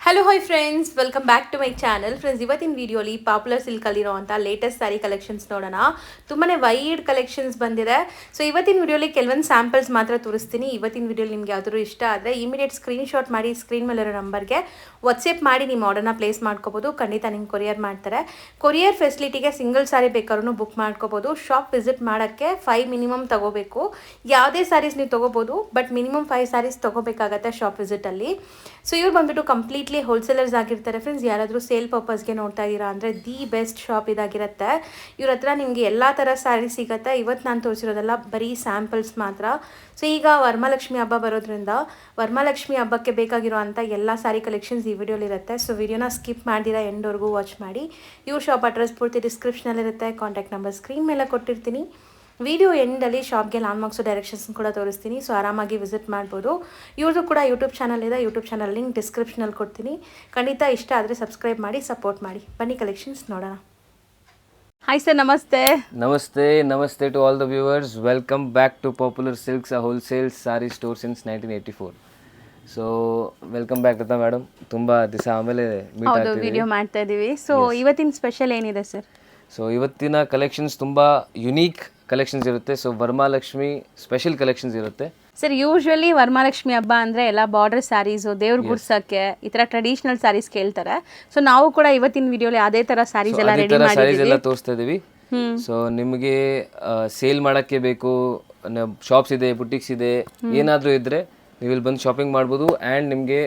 Hello hi friends, welcome back to my channel. Friends, ಇವತ್ತಿನ ವಿಡಿಯೋಲಿ popular ಸಿಲ್ಕಲ್ಲಿರೋವಂಥ latest sari collections ನೋಡೋಣ. ತುಂಬಾ ವೈಡ್ ಕಲೆಕ್ಷನ್ಸ್ ಬಂದಿದೆ. ಸೊ ಇವತ್ತಿನ ವಿಡಿಯೋಲಿ ಕೆಲವೊಂದು ಸ್ಯಾಂಪಲ್ಸ್ ಮಾತ್ರ ತೋರಿಸ್ತೀನಿ. ಇವತ್ತಿನ ವಿಡಿಯೋಲಿ ನಿಮ್ಗೆ ಯಾವ್ದಾದ್ರು ಇಷ್ಟ ಆದರೆ ಇಮಿಡಿಯೇಟ್ ಸ್ಕ್ರೀನ್ಶಾಟ್ ಮಾಡಿ ಸ್ಕ್ರೀನ್ ಮೇಲಿರೋ ನಂಬರ್ಗೆ ವಾಟ್ಸಪ್ ಮಾಡಿ ನಿಮ್ಮ ಆರ್ಡರ್ನ ಪ್ಲೇಸ್ ಮಾಡ್ಕೋಬೋದು. ಖಂಡಿತ ನಿಮ್ಗೆ ಕೊರಿಯರ್ ಮಾಡ್ತಾರೆ. ಕೊರಿಯರ್ ಫೆಸಿಲಿಟಿಗೆ ಸಿಂಗಲ್ ಸ್ಯಾರಿ ಬೇಕಾದ್ರೂ ಬುಕ್ ಮಾಡ್ಕೋಬೋದು. ಶಾಪ್ ವಿಸಿಟ್ ಮಾಡೋಕ್ಕೆ 5 ಮಿನಿಮಮ್ ತೊಗೋಬೇಕು. ಯಾವುದೇ ಸ್ಯಾರೀಸ್ ನೀವು ತೊಗೋಬೋದು, ಬಟ್ ಮಿನಿಮಮ್ 5 ಸ್ಯಾರೀಸ್ ತೊಗೋಬೇಕಾಗತ್ತೆ ಶಾಪ್ ವಿಸಿಟಲ್ಲಿ. ಸೊ ಇವ್ರು ಬಂದ್ಬಿಟ್ಟು ಕಂಪ್ಲೀಟ್ಲಿ ಹೋಲ್ಸೇಲರ್ಸ್ ಆಗಿರ್ತಾರೆ. ಫ್ರೆಂಡ್ಸ್, ಯಾರಾದರೂ ಸೇಲ್ ಪರ್ಪಸ್ಗೆ ನೋಡ್ತಾ ಇದ್ದೀರಾ ಅಂದರೆ ದಿ ಬೆಸ್ಟ್ ಶಾಪ್ ಇದಾಗಿರುತ್ತೆ. ಇವ್ರ ಹತ್ರ ನಿಮಗೆ ಎಲ್ಲ ಥರ ಸ್ಯಾರಿ ಸಿಗುತ್ತೆ. ಇವತ್ತು ನಾನು ತೋರಿಸಿರೋದೆಲ್ಲ ಬರೀ ಸ್ಯಾಂಪಲ್ಸ್ ಮಾತ್ರ. ಸೊ ಈಗ ವರಮಹಾಲಕ್ಷ್ಮಿ ಹಬ್ಬ ಬರೋದ್ರಿಂದ ವರಮಹಾಲಕ್ಷ್ಮಿ ಹಬ್ಬಕ್ಕೆ ಬೇಕಾಗಿರೋ ಅಂಥ ಎಲ್ಲ ಸ್ಯಾರಿ ಕಲೆಕ್ಷನ್ಸ್ ಈ ವಿಡಿಯೋಲಿರುತ್ತೆ. ಸೊ ವಿಡಿಯೋನ ಸ್ಕಿಪ್ ಮಾಡಿದಿರಾ ಎಂಡ್ವರೆಗೂ ವಾಚ್ ಮಾಡಿ. ಇವ್ರ ಶಾಪ್ ಅಡ್ರೆಸ್ ಪೂರ್ತಿ ಡಿಸ್ಕ್ರಿಪ್ಷನಲ್ಲಿರುತ್ತೆ. ಕಾಂಟ್ಯಾಕ್ಟ್ ನಂಬರ್ ಸ್ಕ್ರೀನ್ ಮೇಲೆ ಕೊಟ್ಟಿರ್ತೀನಿ. ವಿಡಿಯೋ ಎಂಡಲ್ಲಿ ಶಾಪ್ಗೆ ಲಾಂಗ್ ಮಾರ್ಕ್ಸು ಡೈರೆಕ್ಷನ್ಸ್ ಕೂಡ ತೋರಿಸ್ತೀನಿ. ಸೊ ಆರಾಮಾಗಿ ವಿಸಿಟ್ ಮಾಡ್ಬೋದು. ಇವ್ರದ್ದು ಕೂಡ ಯೂಟ್ಯೂಬ್ ಚಾನಲ್ ಇದೆ. ಯೂಟ್ಯೂಬ್ ಚಾನಲ್ ಲಿಂಕ್ ಡಿಸ್ಕ್ರಿಪ್ಷನಲ್ಲಿ ಕೊಡ್ತೀನಿ. ಖಂಡಿತ ಇಷ್ಟ ಆದರೆ ಸಬ್ಸ್ಕ್ರೈಬ್ ಮಾಡಿ ಸಪೋರ್ಟ್ ಮಾಡಿ. ಬನ್ನಿ ಕಲೆಕ್ಷನ್ಸ್ ನೋಡೋಣ. ಹಾಯ್ ಸರ್, ನಮಸ್ತೆ. Namaste to all the viewers. Welcome back to Popular Silks, a wholesale saree store since 1984. So welcome back Rita madam. ತುಂಬಾ ದಿವಸ ಆಮೇಲೆ ಮೀಟ್ ಹೌದು, ಆಗ್ತಿದ್ದೀವಿ. ವಿಡಿಯೋ ಮಾಡ್ತಾ ಇದ್ದೀವಿ. ಸೊ ಇವತ್ತಿನ ಸ್ಪೆಷಲ್ ಏನಿದೆ ಸರ್? ಸೊ ಇವತ್ತಿನ ಕಲೆಕ್ಷನ್ಸ್ ತುಂಬಾ ಯುನೀಕ್ ಕಲೆಕ್ಷನ್ಸ್ ಇರುತ್ತೆ. ಸೊ ವರಮಹಾಲಕ್ಷ್ಮಿ ಸ್ಪೆಷಲ್ ಕಲೆಕ್ಷನ್ಸ್ ಇರುತ್ತೆ. ಸರ್, ಯೂಶ್ವಲಿ ವರಮಹಾಲಕ್ಷ್ಮಿ ಹಬ್ಬ ಅಂದರೆ ಎಲ್ಲ ಬಾರ್ಡರ್ ಸ್ಯಾರೀಸು, ದೇವ್ರ ಗುಡ್ಸಕ್ಕೆ ಈ ಥರ ಟ್ರೆಡಿಷನಲ್ ಸ್ಯಾರೀಸ್ ಕೇಳ್ತಾರೆ. ಸೊ ನಾವು ಕೂಡ ಇವತ್ತಿನ ವಿಡಿಯೋಲಿ ಅದೇ ಥರ ಸ್ಯಾರೀಸ್ ಎಲ್ಲ ರೆಡಿ ಸ್ಯಾರೀಸ್ ಎಲ್ಲ ತೋರಿಸ್ತಾ ಇದೀವಿ. ಸೊ ನಿಮಗೆ ಸೇಲ್ ಮಾಡಕ್ಕೆ ಬೇಕು, ಶಾಪ್ಸ್ ಇದೆ, ಬುಟಿಕ್ಸ್ ಇದೆ, ಏನಾದರೂ ಇದ್ರೆ ನೀವು ಇಲ್ಲಿ ಬಂದು ಶಾಪಿಂಗ್ ಮಾಡ್ಬೋದು. ಆ್ಯಂಡ್ ನಿಮಗೆ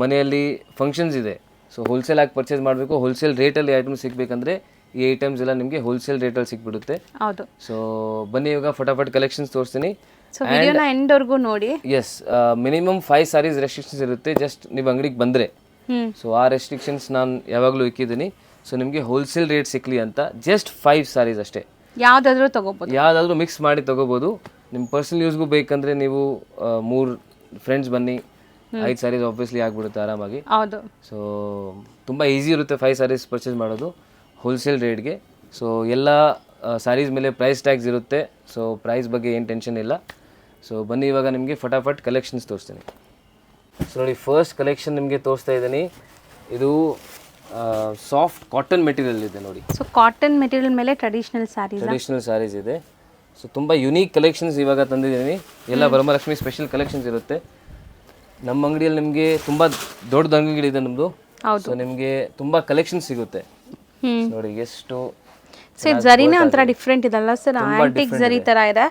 ಮನೆಯಲ್ಲಿ ಫಂಕ್ಷನ್ಸ್ ಇದೆ, ಸೊ ಹೋಲ್ಸೇಲ್ ಆಗಿ ಪರ್ಚೇಸ್ ಮಾಡಬೇಕು, ಹೋಲ್ಸೇಲ್ ರೇಟಲ್ಲಿ ಐಟಮ್ ಸಿಗಬೇಕಂದ್ರೆ ಈ ಐಟಮ್ಸ್ ಎಲ್ಲ ನಿಮಗೆ ಹೋಲ್ಸೇಲ್ ರೇಟಲ್ಲಿ ಸಿಕ್ಬಿಡುತ್ತೆ. ಹೌದು. ಸೊ ಬನ್ನಿ ಇವಾಗ ಫಟಾಫಟ್ ಕಲೆಕ್ಷನ್ಸ್ ತೋರಿಸ್ತೀನಿ. ಸೊ ವಿಡಿಯೋನ ಎಂಡ್ವರೆಗೂ ನೋಡಿ. ಎಸ್, ಮಿನಿಮಮ್ 5 ಸ್ಯಾರೀಸ್ ರೆಸ್ಟ್ರಿಕ್ಷನ್ಸ್ ಇರುತ್ತೆ. ಜಸ್ಟ್ ನೀವು ಅಂಗಡಿಗೆ ಬಂದರೆ, ಸೊ ಆ ರೆಸ್ಟ್ರಿಕ್ಷನ್ಸ್ ನಾನು ಯಾವಾಗಲೂ ಇಕ್ಕಿದ್ದೀನಿ. ಸೊ ನಿಮಗೆ ಹೋಲ್ಸೇಲ್ ರೇಟ್ ಸಿಕ್ಕಲಿ ಅಂತ ಜಸ್ಟ್ 5 ಸ್ಯಾರೀಸ್ ಅಷ್ಟೇ. ಯಾವುದಾದ್ರೂ ತೊಗೋಬೋದು, ಯಾವುದಾದ್ರೂ ಮಿಕ್ಸ್ ಮಾಡಿ ತೊಗೋಬೋದು. ನಿಮ್ಮ ಪರ್ಸನಲ್ ಯೂಸ್ಗೂ ಬೇಕಂದರೆ ನೀವು 3 ಫ್ರೆಂಡ್ಸ್ ಬನ್ನಿ, 5 ಸ್ಯಾರೀಸ್ ಆಬ್ವಿಯಸ್ಲಿ ಆಗಿಬಿಡುತ್ತೆ ಆರಾಮಾಗಿ. ಹೌದು. ಸೊ ತುಂಬ ಈಸಿ ಇರುತ್ತೆ 5 ಸ್ಯಾರೀಸ್ ಪರ್ಚೇಸ್ ಮಾಡೋದು ಹೋಲ್ಸೇಲ್ ರೇಟ್ಗೆ. ಸೊ ಎಲ್ಲ ಸ್ಯಾರೀಸ್ ಮೇಲೆ ಪ್ರೈಸ್ ಟ್ಯಾಗ್ಸ್ ಇರುತ್ತೆ. ಸೊ ಪ್ರೈಸ್ ಬಗ್ಗೆ ಏನು ಟೆನ್ಷನ್ ಇಲ್ಲ. ಸೊ ಬನ್ನಿ ಇವಾಗ ನಿಮಗೆ ಫಟಾಫಟ್ ಕಲೆಕ್ಷನ್ಸ್ ತೋರಿಸ್ತೀನಿ. ಸೊ ನೋಡಿ, ಫಸ್ಟ್ ಕಲೆಕ್ಷನ್ ನಿಮಗೆ ತೋರಿಸ್ತಾ ಇದ್ದೀನಿ. ಇದು ಸಾಫ್ಟ್ ಕಾಟನ್ ಮೆಟೀರಿಯಲ್ ಇದೆ ನೋಡಿ. ಸೊ ಕಾಟನ್ ಮೆಟೀರಿಯಲ್ ಮೇಲೆ ಟ್ರೆಡಿಷನಲ್ ಸ್ಯಾರೀಸ್ ಇದೆ. ಸೊ ತುಂಬ ಯುನೀಕ್ ಕಲೆಕ್ಷನ್ಸ್ ಇವಾಗ ತಂದಿದ್ದೀನಿ. ಎಲ್ಲ ವರಮಹಾಲಕ್ಷ್ಮಿ ಸ್ಪೆಷಲ್ ಕಲೆಕ್ಷನ್ಸ್ ಇರುತ್ತೆ. ನಮ್ಮ ಅಂಗಡಿಯಲ್ಲಿ ನಿಮಗೆ ತುಂಬ ದೊಡ್ಡ ಅಂಗಡಿ ಇದೆ ನಮ್ಮದು. ಸೊ ನಿಮಗೆ ತುಂಬ ಕಲೆಕ್ಷನ್ಸ್ ಸಿಗುತ್ತೆ ನೋಡಿ. ಎಷ್ಟು ಸೊ ಜರಿನೇ ಒಂಥರ ಡಿಫ್ರೆಂಟ್ ಇದಲ್ಲ ಸರ್, ಆಂಟಿಕ್ ಜರಿ ತರ ಇದೆ.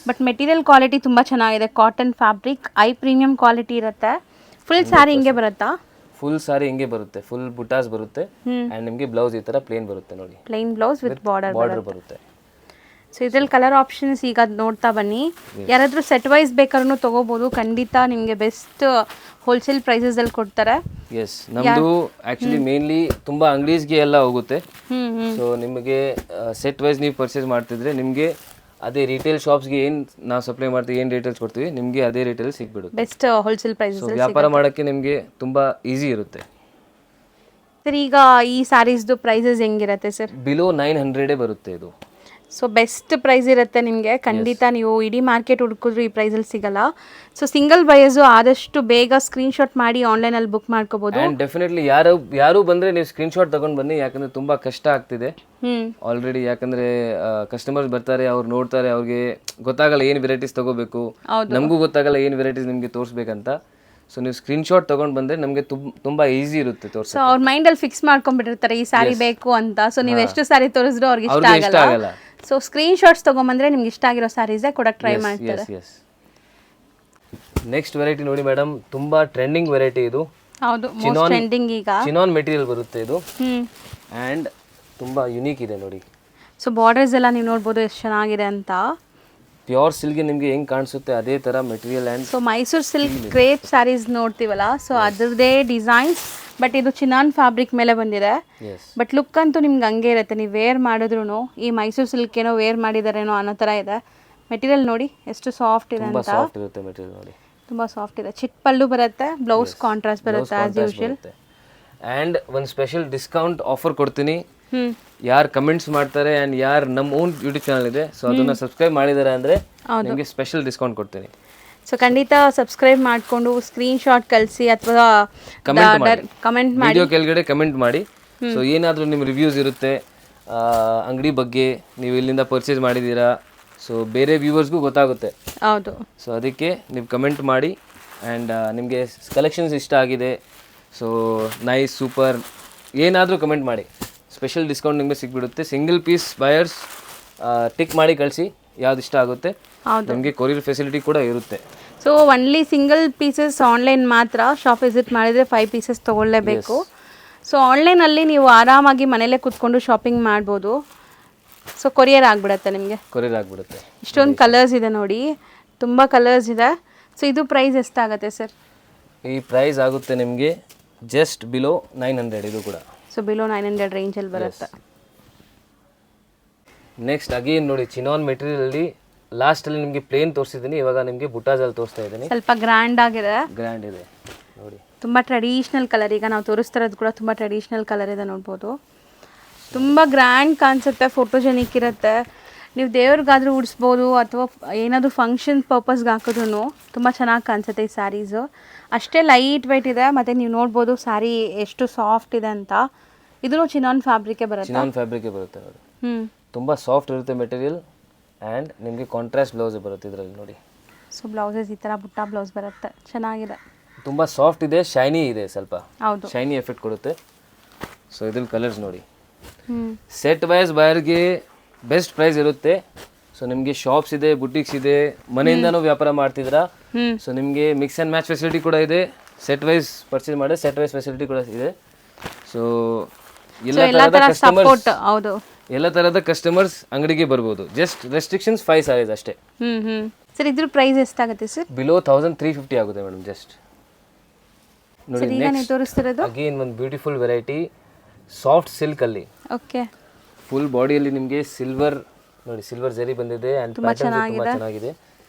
ಬಟ್ ಮೆಟೀರಿಯಲ್ ಕ್ವಾಲಿಟಿ ತುಂಬಾ ಚೆನ್ನಾಗಿದೆ. Cotton fabric, I premium quality ಇರುತ್ತೆ. ಫುಲ್ ಸ್ಯಾರಿ ಹಿಂಗೆ ಬರುತ್ತಾ? ಫುಲ್ ಸಾರಿ ಹಿಂಗೆ ಬರುತ್ತೆ, ಫುಲ್ ಬುಟಾಸ್ ಬರುತ್ತೆ. ಅಂಡ್ ನಿಮಗೆ ಬ್ಲೌಸ್ ಈ ತರ ಪ್ಲೇನ್ ಬರುತ್ತೆ ನೋಡಿ, ಪ್ಲೇನ್ ಬ್ಲೌಸ್ ವಿತ್ ಬಾರ್ಡರ್ ಬರುತ್ತೆ. ಸೊ ಇದ್ರಲ್ಲಿ ಕಲರ್ ಆಪ್ಷನ್ಸ್ ಈಗ ನೋಡ್ತಾ ಬನ್ನಿ. ಯಾರಾದರೂ ಸೆಟ್ ವೈಸ್ ಬೇಕಾದ್ರೂ ತಗೋಬಹುದು. ಖಂಡಿತ ನಿಮಗೆ ಬೆಸ್ಟ್ ಹೋಲ್ಸೇಲ್ ಪ್ರೈಸಸ್ ಅಲ್ಲಿ ಕೊಡ್ತಾರೆ. ಎಸ್, ನಮ್ದು ಆಕ್ಚುಲಿ ಮೇನ್ಲಿ ತುಂಬಾ ಅಂಗಡೀಸ್ಗೆ ಎಲ್ಲ ಹೋಗುತ್ತೆ. ಸೊ ನಿಮಗೆ ಸೆಟ್ ವೈಸ್ ನೀವು ಪರ್ಚೇಸ್ ಮಾಡ್ತಿದ್ರೆ ನಿಮಗೆ ಅದೇ ರಿಟೇಲ್ ಶಾಪ್ಸ್ಗೆ ಏನು ನಾವು ಸಪ್ಲೈ ಮಾಡ್ತೀವಿ, ಏನು ರೇಟಲ್ಲಿ ಕೊಡ್ತೀವಿ, ನಿಮಗೆ ಅದೇ ರೇಟಲ್ಲಿ ಸಿಗ್ಬಿಡುತ್ತೆ. Best wholesale prices. ವ್ಯಾಪಾರ ಮಾಡೋಕ್ಕೆ ನಿಮಗೆ ತುಂಬಾ ಈಸಿ ಇರುತ್ತೆ. ಸರ್, ಈಗ ಈ ಸ್ಯಾರೀಸ್ದು ಪ್ರೈಸಸ್ ಹೆಂಗಿರುತ್ತೆ ಸರ್? ಬಿಲೋ 900 ಬರುತ್ತೆ ಇದು. ಸೊ ಬೆಸ್ಟ್ ಪ್ರೈಸ್ ಇರುತ್ತೆ ನಿಮಗೆ. ಖಂಡಿತ ನೀವು ಇಡೀ ಮಾರ್ಕೆಟ್ ಹುಡುಕಿದ್ರು ಈ ಪ್ರೈಸಲ್ಲಿ ಸಿಗಲ್ಲ. ಸೊ ಸಿಂಗಲ್ ಬಯರ್ಸು ಆದಷ್ಟು ಬೇಗ ಸ್ಕ್ರೀನ್ಶಾಟ್ ಮಾಡಿ ಆನ್ಲೈನಲ್ಲಿ ಬುಕ್ ಮಾಡ್ಕೋಬಹುದು. ಆ್ಯಂಡ್ ಡೆಫಿನೆಟ್ಲಿ ಯಾರು ಬಂದರೆ ನೀವು ಸ್ಕ್ರೀನ್ಶಾಟ್ ತಗೊಂಡು ಬನ್ನಿ, ಯಾಕಂದರೆ ತುಂಬ ಕಷ್ಟ ಆಗ್ತಿದೆ ಆಲ್ರೆಡಿ. ಯಾಕಂದರೆ ಕಸ್ಟಮರ್ಸ್ ಬರ್ತಾರೆ, ಅವ್ರು ನೋಡ್ತಾರೆ, ಅವ್ರಿಗೆ ಗೊತ್ತಾಗಲ್ಲ ಏನು ವೆರೈಟೀಸ್ ತಗೋಬೇಕು, ನಮಗೂ ಗೊತ್ತಾಗಲ್ಲ ಏನು ವೆರೈಟೀಸ್ ನಿಮಗೆ ತೋರಿಸ್ಬೇಕಂತ. ಸೊ ನೀವು ಸ್ಕ್ರೀನ್ಶಾಟ್ ತಗೊಂಡು ಬಂದರೆ ನಮಗೆ ತುಂಬ ಈಸಿ ಇರುತ್ತೆ ತೋರಿಸಿ. ಸೊ ಅವ್ರ ಮೈಂಡಲ್ಲಿ ಫಿಕ್ಸ್ ಮಾಡ್ಕೊಂಡ್ಬಿಟ್ಟಿರ್ತಾರೆ ಈ ಸ್ಯಾರಿ ಬೇಕು ಅಂತ. ಸೊ ನೀವು ಎಷ್ಟು ಸ್ಯಾರಿ ತೋರಿಸಿದ್ರು ಅವ್ರಿಗೆ ಇಷ್ಟ ಆಗಲ್ಲ. ಸೊ ಸ್ಕ್ರೀನ್ ಶಾಟ್ಸ್ ತಗೊಂಬಂದ್ರೆ ನಿಮ್ಗೆ ಇಷ್ಟ ಆಗಿರೋ ಸ್ಯಾರೀಸೇ ಕೊಡಕ್ಕೆ ಟ್ರೈ ಮಾಡ್ತಾರೆ. ನೆಕ್ಸ್ಟ್ ವೆರೈಟಿ ನೋಡಿ ಮೇಡಮ್, ತುಂಬಾ ಟ್ರೆಂಡಿಂಗ್ ವೆರೈಟಿ ಇದು. ಹೌದು, ಮೋಸ್ಟ್ ಟ್ರೆಂಡಿಂಗ್ ಈಗ. ಚಿನಾನ್ ಮೆಟೀರಿಯಲ್ ಬರುತ್ತೆ ಇದು. ಅಂಡ್ ತುಂಬಾ ಯುನೀಕ್ ಇದೆ ನೋಡಿ. ಸೊ ಬಾರ್ಡರ್ಸ್ ಎಲ್ಲ ನೀವು ನೋಡ್ಬೋದು ಎಷ್ಟು ಚೆನ್ನಾಗಿದೆ ಅಂತ. ಪ್ಯೂರ್ ಸಿಲ್ಕ್ ನಿಮಗೆ ಹೆಂಗ್ ಕಾಣಿಸುತ್ತೆ ಅದೇ ತರ material. And so Mysuru silk crepe saris ನೋಡ್ತೀವಲ್ಲ, ಸೊ ಅದರದೇ ಡಿಸೈನ್ಸ್. ಬಟ್ ಇದು ಚಿನಾನ್ ಫ್ಯಾಬ್ರಿಕ್ ಮೇಲೆ ಬಂದಿದೆ. ಬಟ್ ಲುಕ್ ಅಂತೂ ನಿಮ್ಗೆ ಹಂಗೆ ಇರುತ್ತೆ. ನೀವು ವೇರ್ ಮಾಡಿದ್ರು ಈ ಮೈಸೂರು ಸಿಲ್ಕ್ ಏನೋ ವೇರ್ ಮಾಡಿದಾರೇನೋ ಅನ್ನೋ ಥರ ಇದೆ. ಮೆಟೀರಿಯಲ್ ನೋಡಿ ಎಷ್ಟು ಸಾಫ್ಟ್ ಇದೆ ಅಂತ. ತುಂಬಾ ಸಾಫ್ಟ್ ಇದೆ. ಚಿಟ್ ಪಲ್ಲು ಬರುತ್ತೆ, ಬ್ಲೌಸ್ ಕಾಂಟ್ರಾಸ್ಟ್ ಬರುತ್ತೆ ಆಸ್ ಯೂಶುವಲ್. ಅಂಡ್ ಒಂದು ಸ್ಪೆಷಲ್ ಡಿಸ್ಕೌಂಟ್ ಆಫರ್ ಕೊಡ್ತೀನಿ. ಯಾರು ಕಮೆಂಟ್ಸ್ ಮಾಡ್ತಾರೆ ಅಂಡ್ ಯಾರು ನಮ್ಮ ಓನ್ ಯೂಟ್ಯೂಬ್ ಚಾನಲ್ ಇದೆ, ಸೊ ಅದನ್ನ ಸಬ್ಸ್ಕ್ರೈಬ್ ಮಾಡಿದ್ದಾರೆ ಅಂದ್ರೆ ನಿಮಗೆ ಸ್ಪೆಷಲ್ ಡಿಸ್ಕೌಂಟ್ ಕೊಡ್ತೀನಿ. ಸೊ ಖಂಡಿತ ಸಬ್ಸ್ಕ್ರೈಬ್ ಮಾಡಿಕೊಂಡು ಸ್ಕ್ರೀನ್ಶಾಟ್ ಕಳಿಸಿ ಅಥವಾ ಕಮೆಂಟ್ ಮಾಡಿ, ವಿಡಿಯೋ ಕೆಳಗಡೆ ಕಮೆಂಟ್ ಮಾಡಿ. ಸೊ ಏನಾದರೂ ನಿಮ್ಮ ರಿವ್ಯೂಸ್ ಇರುತ್ತೆ ಅಂಗಡಿ ಬಗ್ಗೆ, ನೀವು ಇಲ್ಲಿಂದ ಪರ್ಚೇಸ್ ಮಾಡಿದ್ದೀರಾ, ಸೊ ಬೇರೆ ವ್ಯೂವರ್ಸ್ಗೂ ಗೊತ್ತಾಗುತ್ತೆ. ಹೌದು. ಸೊ ಅದಕ್ಕೆ ನೀವು ಕಮೆಂಟ್ ಮಾಡಿ. ಆ್ಯಂಡ್ ನಿಮಗೆ ಕಲೆಕ್ಷನ್ಸ್ ಇಷ್ಟ ಆಗಿದೆ, ಸೊ ನೈಸ್, ಸೂಪರ್ ಏನಾದರೂ ಕಮೆಂಟ್ ಮಾಡಿ, ಸ್ಪೆಷಲ್ ಡಿಸ್ಕೌಂಟ್ ನಿಮಗೆ ಸಿಕ್ಬಿಡುತ್ತೆ. ಸಿಂಗಲ್ ಪೀಸ್ ಬಯರ್ಸ್ ಟಿಕ್ ಮಾಡಿ ಕಳಿಸಿ, ಯಾವ್ದು ಇಷ್ಟ ಆಗುತ್ತೆ. ನಿಮಗೆ ಕೊರಿಯರ್ ಫೆಸಿಲಿಟಿ ಕೂಡ ಇರುತ್ತೆ. So only single pieces online ಮಾತ್ರ, ಶಾಪ್ ವಿಸಿಟ್ ಮಾಡಿದರೆ 5 ಪೀಸಸ್ ತೊಗೊಳ್ಳೇಬೇಕು. ಸೊ ಆನ್ಲೈನಲ್ಲಿ ನೀವು ಆರಾಮಾಗಿ ಮನೇಲೇ ಕೂತ್ಕೊಂಡು ಶಾಪಿಂಗ್ ಮಾಡ್ಬೋದು. ಸೊ ಕೊರಿಯರ್ ಆಗಿಬಿಡುತ್ತೆ ನಿಮಗೆ. ಕೊರಿಯರ್ ಆಗಿಬಿಡುತ್ತೆ. ಇಷ್ಟೊಂದು ಕಲರ್ಸ್ ಇದೆ ನೋಡಿ, ತುಂಬ ಕಲರ್ಸ್ ಇದೆ. ಸೊ ಇದು ಪ್ರೈಸ್ ಎಷ್ಟಾಗುತ್ತೆ ಸರ್? ಈ ಪ್ರೈಸ್ ಆಗುತ್ತೆ ನಿಮಗೆ ಜಸ್ಟ್ ಬಿಲೋ 900. ಇದು ಕೂಡ ಸೊ ಬಿಲೋ 900 ರೇಂಜಲ್ಲಿ ಬರುತ್ತೆ. ನೆಕ್ಸ್ಟ್ ಅಗೇನ್ ನೋಡಿ, ಚಿನಾನ್ ಮೆಟೀರಿಯಲಲ್ಲಿ ಲಾಸ್ಟಲ್ಲಿ ನಿಮಗೆ ಪ್ಲೇನ್ ತೋರಿಸಿದ್ದೀನಿ, ಇವಾಗ ನಿಮಗೆ ಬುಟಾಜಲ್ಲಿ ತೋರಿಸ್ತಾ ಇದ್ದೀನಿ. ಸ್ವಲ್ಪ ಗ್ರ್ಯಾಂಡ್ ಆಗಿದೆ, ಗ್ರ್ಯಾಂಡ್ ಇದೆ ನೋಡಿ, ತುಂಬ ಟ್ರೆಡಿಷ್ನಲ್ ಕಲರ್. ಈಗ ನಾವು ತೋರಿಸ್ತಿರೋದು ಕೂಡ ತುಂಬ ಟ್ರೆಡಿಷ್ನಲ್ ಕಲರ್ ಇದೆ, ನೋಡ್ಬೋದು. ತುಂಬ ಗ್ರ್ಯಾಂಡ್ ಕಾಣಿಸುತ್ತೆ, ಫೋಟೋಜೆನಿಕ್ ಇರುತ್ತೆ. ನೀವು ದೇವ್ರಿಗಾದರೂ ಉಡಿಸ್ಬೋದು ಅಥವಾ ಏನಾದರೂ ಫಂಕ್ಷನ್ ಪರ್ಪಸ್ಗೆ ಹಾಕಿದ್ರು ತುಂಬ ಚೆನ್ನಾಗಿ ಕಾಣಿಸುತ್ತೆ ಈ ಸ್ಯಾರೀಸು. ಅಷ್ಟೇ ಲೈಟ್ ವೆಯ್ಟ್ ಇದೆ, ಮತ್ತು ನೀವು ನೋಡ್ಬೋದು ಸ್ಯಾರಿ ಎಷ್ಟು ಸಾಫ್ಟ್ ಇದೆ ಅಂತ. ಇದೂ ಚಿನಾನ್ ಫ್ಯಾಬ್ರಿಕೇ ಬರುತ್ತೆ. ಚಿನಾನ್ ಫ್ಯಾಬ್ರಿಕೇ ಬರುತ್ತೆ ನೋಡಿ. ತುಂಬ ಸಾಫ್ಟ್ ಇರುತ್ತೆ ಮೆಟೀರಿಯಲ್. ಆ್ಯಂಡ್ ನಿಮಗೆ ಕಾಂಟ್ರಾಸ್ಟ್ ಬ್ಲೌಸ್ ಬರುತ್ತೆ ಇದರಲ್ಲಿ ನೋಡಿ. ಸೊ ಬ್ಲೌಸಸ್ ಈ ಥರ ಬುಟ್ಟ ಬ್ಲೌಸ್ ಬರುತ್ತೆ, ಚೆನ್ನಾಗಿದೆ. ತುಂಬ ಸಾಫ್ಟ್ ಇದೆ, ಶೈನಿ ಇದೆ, ಸ್ವಲ್ಪ ಹೌದು, ಶೈನಿ ಎಫೆಕ್ಟ್ ಕೊಡುತ್ತೆ. ಸೊ ಇದ್ರಲ್ಲಿ ಕಲರ್ಸ್ ನೋಡಿ. ಸೆಟ್ ವೈಸ್ ಬಯರ್ಗೆ ಬೆಸ್ಟ್ ಪ್ರೈಸ್ ಇರುತ್ತೆ. ಸೊ ನಿಮಗೆ ಶಾಪ್ಸ್ ಇದೆ, ಬುಟಿಕ್ಸ್ ಇದೆ, ಮನೆಯಿಂದನೂ ವ್ಯಾಪಾರ ಮಾಡ್ತಿದ್ರಾ, ಸೊ ನಿಮಗೆ ಮಿಕ್ಸ್ ಆ್ಯಂಡ್ ಮ್ಯಾಚ್ ಫೆಸಿಲಿಟಿ ಕೂಡ ಇದೆ. ಸೆಟ್ ವೈಸ್ ಪರ್ಚೇಸ್ ಮಾಡಿ ಸೆಟ್ ವೈಸ್ ಫೆಸಿಲಿಟಿ ಕೂಡ ಇದೆ. ಸೊ ಎಲ್ಲ ಥರದ ಕಸ್ಟಮರ್ಸ್ ಅಂಗಡಿಗೆ ಬರ್ಬೋದು. ಜಸ್ಟ್ ರೆಸ್ಟ್ರಿಕ್ಷನ್ಸ್ 5 ಸಾರೀಸ್ ಅಷ್ಟೇ. ಸರ್ ಇದ್ರ ಪ್ರೈಸ್ ಎಷ್ಟಾಗುತ್ತೆ ಸರ್? ಬಿಲೋ 1350 ಆಗುತ್ತೆ ಮೇಡಮ್. ಜಸ್ಟ್ ನೋಡಿ, ನೆಕ್ಸ್ಟ್ ತೋರಿಸ್ತಿರೋದು ಅಗೇನ್ ಒಂದು ಬ್ಯೂಟಿಫುಲ್ ವೆರೈಟಿ ಸಾಫ್ಟ್ ಸಿಲ್ಕ್ ಅಲ್ಲಿ. ಓಕೆ, ಫುಲ್ ಬಾಡಿಯಲ್ಲಿ ನಿಮಗೆ ಸಿಲ್ವರ್ ನೋಡಿ, ಸಿಲ್ವರ್ ಜರಿ ಬಂದಿದೆ. ಆ್ಯಂಡ್ ಪ್ಯಾಟರ್ನ್ ತುಂಬ ಚೆನ್ನಾಗಿದೆ.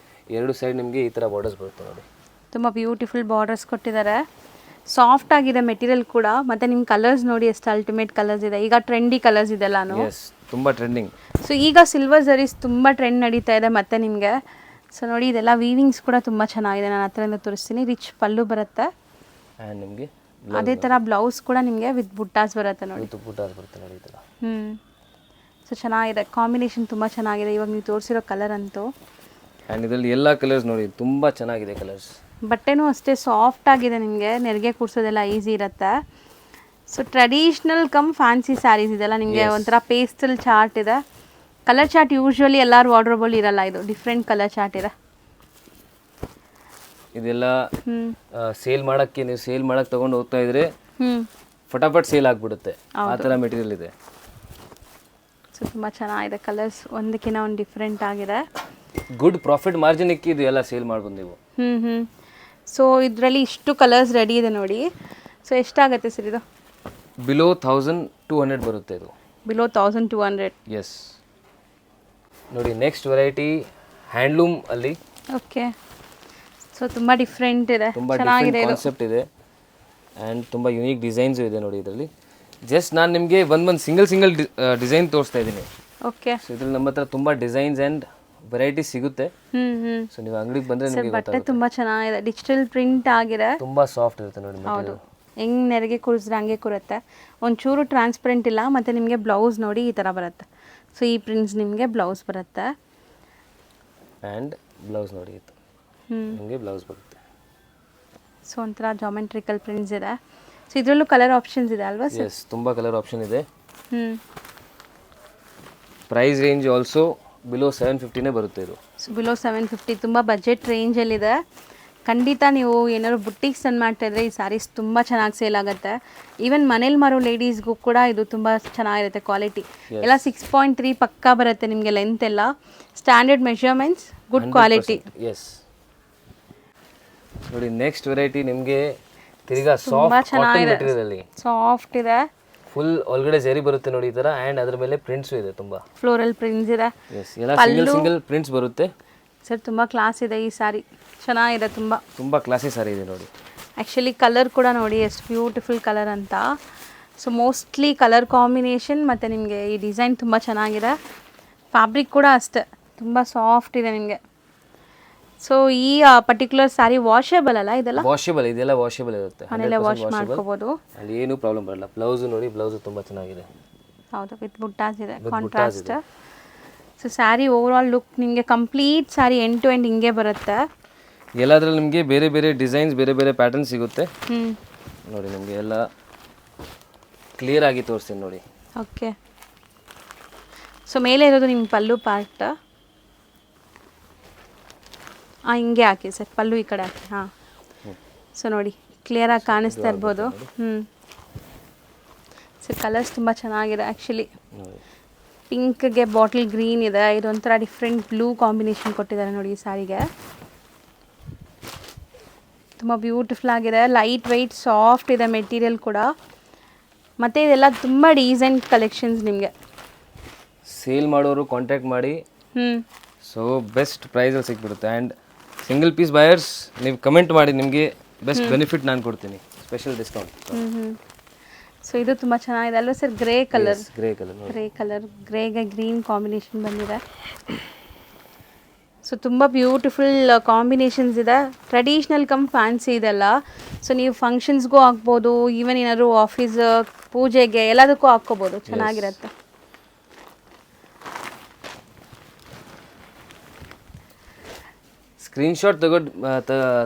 2 ಸೈಡ್ ನಿಮಗೆ ಈ ಥರ ಬಾರ್ಡರ್ಸ್ ಬರುತ್ತೆ ನೋಡಿ. ತುಂಬ ಬ್ಯೂಟಿಫುಲ್ ಬಾರ್ಡರ್ಸ್ ಕೊಟ್ಟಿದ್ದಾರೆ. ಸಾಫ್ಟ್ ಆಗಿದೆ ಮೆಟೀರಿಯಲ್ ಕೂಡ. ಮತ್ತು ನಿಮ್ಮ ಕಲರ್ಸ್ ನೋಡಿ ಎಷ್ಟು ಅಲ್ಟಿಮೇಟ್ ಕಲರ್ಸ್ ಇದೆ. ಈಗ ಟ್ರೆಂಡಿ ಕಲರ್ಸ್ ಇದೆಲ್ಲ. ಎಸ್, ತುಂಬ ಟ್ರೆಂಡಿಂಗ್. ಸೊ ಈಗ ಸಿಲ್ವರ್ ಜರೀಸ್ ತುಂಬ ಟ್ರೆಂಡ್ ನಡೀತಾ ಇದೆ ಮತ್ತೆ ನಿಮಗೆ. ಸೊ ನೋಡಿ, ಇದೆಲ್ಲ ವೀವಿಂಗ್ಸ್ ಕೂಡ ತುಂಬ ಚೆನ್ನಾಗಿದೆ. ನಾನು ಹತ್ರದಿಂದ ತೋರಿಸ್ತೀನಿ. ರಿಚ್ ಪಲ್ಲು ಬರುತ್ತೆ, ಆ್ಯಂಡ್ ನಿಮಗೆ ಅದೇ ಥರ ಬ್ಲೌಸ್ ಕೂಡ ನಿಮಗೆ ವಿತ್ ಬುಟ್ಟಾಸ್ ಬರುತ್ತೆ ನೋಡಿ. ಬುಟ್ಟಾಸ್ ಬರುತ್ತೆ ನೋಡಿ ಈ ಥರ. ಸೊ ಚೆನ್ನಾಗಿದೆ, ಕಾಂಬಿನೇಷನ್ ತುಂಬ ಚೆನ್ನಾಗಿದೆ ಇವಾಗ ನೀವು ತೋರಿಸಿರೋ ಕಲರ್ ಅಂತೂ. ಆ್ಯಂಡ್ ಇದರಲ್ಲಿ ಎಲ್ಲ ಕಲರ್ಸ್ ನೋಡಿ, ತುಂಬ ಚೆನ್ನಾಗಿದೆ ಕಲರ್ಸ್. ಬಟ್ಟೆನೂ ಅಷ್ಟೇ ಸಾಫ್ಟ್ ಆಗಿದೆ, ನಿಮಗೆ ನೆರಿಗೆ ಕೂರಿಸೋದೆಲ್ಲ ಈಸಿ ಇರುತ್ತೆ. So traditional cum fancy saris ಇದೆಲ್ಲ ನಿಮಗೆ ಒಂಥರ ಪೇಸ್ಟಲ್ ಚಾರ್ಟ್ ಇದೆ. ಕಲರ್ ಚಾರ್ಟ್ ಯೂಶ್ವಲಿ ಎಲ್ಲರೂ ವಾರ್ಡ್ರೋಬಲ್ ಇರಲ್ಲ, ಇದು ಡಿಫ್ರೆಂಟ್ ಕಲರ್ ಚಾರ್ಟ್ ಇದೆ. ಇದೆಲ್ಲ ಸೇಲ್ ಮಾಡೋಕ್ಕೆ, ನೀವು ಸೇಲ್ ಮಾಡೋಕ್ಕೆ ತೊಗೊಂಡು ಹೋಗ್ತಾ ಇದ್ರೆ ಫಟಾಫಟ್ ಸೇಲ್ ಆಗಿಬಿಡುತ್ತೆ, ಆ ಥರ ಮೆಟೀರಿಯಲ್ ಇದೆ. ಸೊ ತುಂಬ ಚೆನ್ನಾಗಿದೆ, ಕಲರ್ಸ್ ಒಂದಕ್ಕಿಂತ ಒಂದು ಡಿಫ್ರೆಂಟ್ ಆಗಿದೆ. ಗುಡ್ ಪ್ರಾಫಿಟ್ ಮಾರ್ಜಿನ್ ಇಕ್ಕಿ ಇದು ಎಲ್ಲ ಸೇಲ್ ಮಾಡ್ಬೋದು ನೀವು. ಸೊ ಇದರಲ್ಲಿ ಇಷ್ಟು ಕಲರ್ಸ್ ರೆಡಿ ಇದೆ ನೋಡಿ. ಸೊ ಎಷ್ಟಾಗುತ್ತೆ ಸರ್ ಇದು? ಬಿಲೋ 1200 ಬರುತ್ತೆ ಇದು. ಬಿಲೋ 1200. ಎಸ್ ನೋಡಿ, ನೆಕ್ಸ್ಟ್ ವೆರೈಟಿ ಹ್ಯಾಂಡ್ಲೂಮ್ ಅಲ್ಲಿ. ಓಕೆ, ಸೊ ತುಂಬ ಡಿಫ್ರೆಂಟ್ ಇದೆ, ತುಂಬ ಡಿಫ್ರೆಂಟ್ ಕಾನ್ಸೆಪ್ಟ್ ಇದೆ. ಆ್ಯಂಡ್ ತುಂಬ ಯುನೀಕ್ ಡಿಸೈನ್ಸು ಇದೆ ನೋಡಿ ಇದರಲ್ಲಿ. ಜಸ್ಟ್ ನಾನು ನಿಮಗೆ ಒಂದು ಸಿಂಗಲ್ ಡಿಸೈನ್ ತೋರಿಸ್ತಾ ಇದ್ದೀನಿ. ಓಕೆ, ಸೊ ಇದ್ರಲ್ಲಿ ನಮ್ಮ ಹತ್ರ ತುಂಬ ಡಿಸೈನ್ಸ್ ಆ್ಯಂಡ್ ವೆರೈಟಿ ಸಿಗುತ್ತೆ. ಸೊ ನೀವು ಅಂಗಡಿಗೆ ಬಂದರೆ ನಿಮಗೆ ಬಟ್ಟೆ ತುಂಬ ಚೆನ್ನಾಗಿದೆ, ಡಿಜಿಟಲ್ ಪ್ರಿಂಟ್ ಆಗಿದೆ, ತುಂಬ ಸಾಫ್ಟ್ ಇರುತ್ತೆ ನೋಡಿ. ಹೌದು, ಹೆಂಗೆ ನೆರಿಗೆ ಕೂರಿಸಿದ್ರೆ ಹಂಗೆ ಕೂರುತ್ತೆ. ಒಂಚೂರು ಟ್ರಾನ್ಸ್ಪರೆಂಟ್ ಇಲ್ಲ. ಮತ್ತು ನಿಮಗೆ ಬ್ಲೌಸ್ ನೋಡಿ ಈ ಥರ ಬರುತ್ತೆ. ಸೊ ಈ ಪ್ರಿಂಟ್ಸ್ ನಿಮಗೆ ಬ್ಲೌಸ್ ಬರುತ್ತೆ. ಆ್ಯಂಡ್ ಬ್ಲೌಸ್ ನೋಡಿ ಇದು ನಿಮಗೆ ಬ್ಲೌಸ್ ಬರುತ್ತೆ. ಸೊ ಒಂಥರ ಜಾಮೆಟ್ರಿಕಲ್ ಪ್ರಿಂಟ್ಸ್ ಇದೆ. ಸೊ ಇದರಲ್ಲೂ ಕಲರ್ ಆಪ್ಷನ್ಸ್ ಇದೆ ಅಲ್ವಾ ಸರ್? ಎಸ್, ತುಂಬ ಕಲರ್ ಆಪ್ಷನ್ ಇದೆ. ಪ್ರೈಸ್ ರೇಂಜ್ ಆಲ್ಸೋ ಬಿಲೋ 750ನೇ ಬರುತ್ತೆ ಇದು. ಸೊ ಬಿಲೋ 750 ತುಂಬ ಬಜೆಟ್ ರೇಂಜಲ್ಲಿದೆ. ಖಂಡಿತ ನೀವು ಏನಾದ್ರು ಬುಟ್ಟಿಕ್ಸ್ ಅನ್ನು ಮಾಡ್ತಾಯಿದ್ರೆ ಈ ಸ್ಯಾರೀಸ್ ತುಂಬ ಚೆನ್ನಾಗಿ ಸೇಲ್ ಆಗುತ್ತೆ. ಈವನ್ ಮನೇಲಿ ಮಾರೋ ಲೇಡೀಸ್ಗೂ ಕೂಡ ಇದು ತುಂಬ ಚೆನ್ನಾಗಿರುತ್ತೆ. ಕ್ವಾಲಿಟಿ ಎಲ್ಲ 6.3 ಪಕ್ಕಾ ಬರುತ್ತೆ ನಿಮಗೆ. ಲೆಂತ್ ಎಲ್ಲ standard measurements, good quality. Yes ನೋಡಿ, ನೆಕ್ಸ್ಟ್ ವೆರೈಟಿ ನಿಮಗೆ ತಿರ್ಗಾ ಸಾಫ್ಟ್ ಕಾಟನ್ ಮೆಟೀರಿಯಲ್ ಅಲ್ಲಿ ಸಾಫ್ಟ್ ಇದೆ. ಫುಲ್ ಒಳಗಡೆ ಜರಿ ಬರುತ್ತೆ ನೋಡಿ ಈ ಥರ. ಆ್ಯಂಡ್ ಅದ್ರ ಮೇಲೆ ಪ್ರಿಂಟ್ಸು ಇದೆ, ತುಂಬ ಫ್ಲೋರಲ್ ಪ್ರಿಂಟ್ಸ್ ಇದೆ. ಎಸ್, ಎಲ್ಲ ಸಿಂಗಲ್ ಪ್ರಿಂಟ್ಸ್ ಬರುತ್ತೆ ಸರ್. ತುಂಬ ಕ್ಲಾಸ್ ಇದೆ ಈ ಸ್ಯಾರಿ, ಚೆನ್ನಾಗಿದೆ, ತುಂಬ ಕ್ಲಾಸಿ ಸ್ಯಾರಿ ಇದೆ ನೋಡಿ. ಆ್ಯಕ್ಚುಲಿ ಕಲರ್ ಕೂಡ ನೋಡಿ ಎಷ್ಟು ಬ್ಯೂಟಿಫುಲ್ ಕಲರ್ ಅಂತ. ಸೊ ಮೋಸ್ಟ್ಲಿ ಕಲರ್ ಕಾಂಬಿನೇಷನ್ ಮತ್ತು ನಿಮಗೆ ಈ ಡಿಸೈನ್ ತುಂಬ ಚೆನ್ನಾಗಿದೆ. ಫ್ಯಾಬ್ರಿಕ್ ಕೂಡ ಅಷ್ಟೇ ತುಂಬ ಸಾಫ್ಟ್ ಇದೆ ನಿಮಗೆ. ಸೊ ಈ ಪರ್ಟಿಕ್ಯುಲರ್ ಸ್ಯಾರಿ ವಾಷೇಬಲ್ ಅಲ್ಲ ಇದೆಲ್ಲ? ವಾಷೇಬಲ್, ಇದೆಲ್ಲ ವಾಷೇಬಲ್ ಇರುತ್ತೆ, ಮನೆಯಲ್ಲೇ ವಾಶ್ ಮಾಡ್ಕೋಬಹುದು, ಅಲ್ಲಿ ಏನು ಪ್ರಾಬ್ಲಮ್ ಬರಲ್ಲ. ಬ್ಲೌಸ್ ನೋಡಿ, ಬ್ಲೌಸ್ ತುಂಬಾ ಚೆನ್ನಾಗಿದೆ. ಹೌದು, ವಿತ್ ಬುಟ್ಟಾಸ್ ಇದೆ, contrast. So sari over all look ನಿಮಗೆ complete sari end to end ಹಿಂಗೆ ಬರುತ್ತೆ. ಎಲ್ಲದ್ರಲ್ಲಿ ನಿಮಗೆ ಬೇರೆ ಬೇರೆ ಡಿಸೈನ್ಸ್, ಬೇರೆ ಬೇರೆ ಪ್ಯಾಟರ್ನ್ ಸಿಗುತ್ತೆ. ನೋಡಿ ನಿಮಗೆ ಎಲ್ಲ ಕ್ಲಿಯರ್ ಆಗಿ ತೋರಿಸ್ತೀನಿ ನೋಡಿ. ಓಕೆ, ಸೊ ಮೇಲೆ ಇರೋದು ನಿಮ್ಮ ಪಲ್ಲು ಪಾರ್ಟ್. ಹಿಂಗೆ ಹಾಕಿ ಸರ್, ಪಲ್ಲು ಈ ಕಡೆ ಹಾಕಿ. ಹಾಂ, ಸೊ ನೋಡಿ ಕ್ಲಿಯರಾಗಿ ಕಾಣಿಸ್ತಾ ಇರ್ಬೋದು. ಸೊ ಕಲರ್ಸ್ ತುಂಬ ಚೆನ್ನಾಗಿದೆ ಆ್ಯಕ್ಚುಲಿ. ಪಿಂಕ್ಗೆ ಬಾಟಲ್ ಗ್ರೀನ್ ಇದೆ, ಇದೊಂಥರ ಡಿಫ್ರೆಂಟ್ ಬ್ಲೂ ಕಾಂಬಿನೇಷನ್ ಕೊಟ್ಟಿದ್ದಾರೆ ನೋಡಿ ಈ ಸ್ಯಾರಿಗೆ. ತುಂಬ ಬ್ಯೂಟಿಫುಲ್ ಆಗಿದೆ, ಲೈಟ್ ವೆಯ್ಟ್, ಸಾಫ್ಟ್ ಇದೆ ಮೆಟೀರಿಯಲ್ ಕೂಡ. ಮತ್ತು ಇದೆಲ್ಲ ತುಂಬ ಡೀಸೆಂಟ್ ಕಲೆಕ್ಷನ್ಸ್ ನಿಮಗೆ. ಸೇಲ್ ಮಾಡೋರು ಕಾಂಟ್ಯಾಕ್ಟ್ ಮಾಡಿ, ಸೊ ಬೆಸ್ಟ್ ಪ್ರೈಸಲ್ಲಿ ಸಿಕ್ಬಿಡುತ್ತೆ. ಆ್ಯಂಡ್ ಸಿಂಗಲ್ ಪೀಸ್ ಬಯರ್ಸ್ ನೀವು ಕಮೆಂಟ್ ಮಾಡಿ, ನಿಮಗೆ ಬೆಸ್ಟ್ ಬೆನಿಫಿಟ್ ನಾನು ಕೊಡ್ತೀನಿ, ಸ್ಪೆಷಲ್ ಡಿಸ್ಕೌಂಟ್. ಸೊ ಇದು ತುಂಬ ಚೆನ್ನಾಗಿದೆ ಅಲ್ವಾ ಸರ್? ಗ್ರೇ ಕಲರ್, ಗ್ರೇಗೆ ಗ್ರೀನ್ ಕಾಂಬಿನೇಷನ್ ಬಂದಿದೆ. ಸೊ ತುಂಬ ಬ್ಯೂಟಿಫುಲ್ ಕಾಂಬಿನೇಷನ್ಸ್ ಇದೆ, ಟ್ರೆಡಿಷ್ನಲ್ ಕಮ್ ಫ್ಯಾನ್ಸಿ ಇದೆಲ್ಲ. ಸೊ ನೀವು ಫಂಕ್ಷನ್ಸ್ಗೂ ಹಾಕ್ಬೋದು, ಈವನ್ ಏನಾದ್ರು ಆಫೀಸ್ ಪೂಜೆಗೆ ಎಲ್ಲದಕ್ಕೂ ಹಾಕ್ಕೋಬೋದು, ಚೆನ್ನಾಗಿರುತ್ತೆ. ಸ್ಕ್ರೀನ್ಶಾಟ್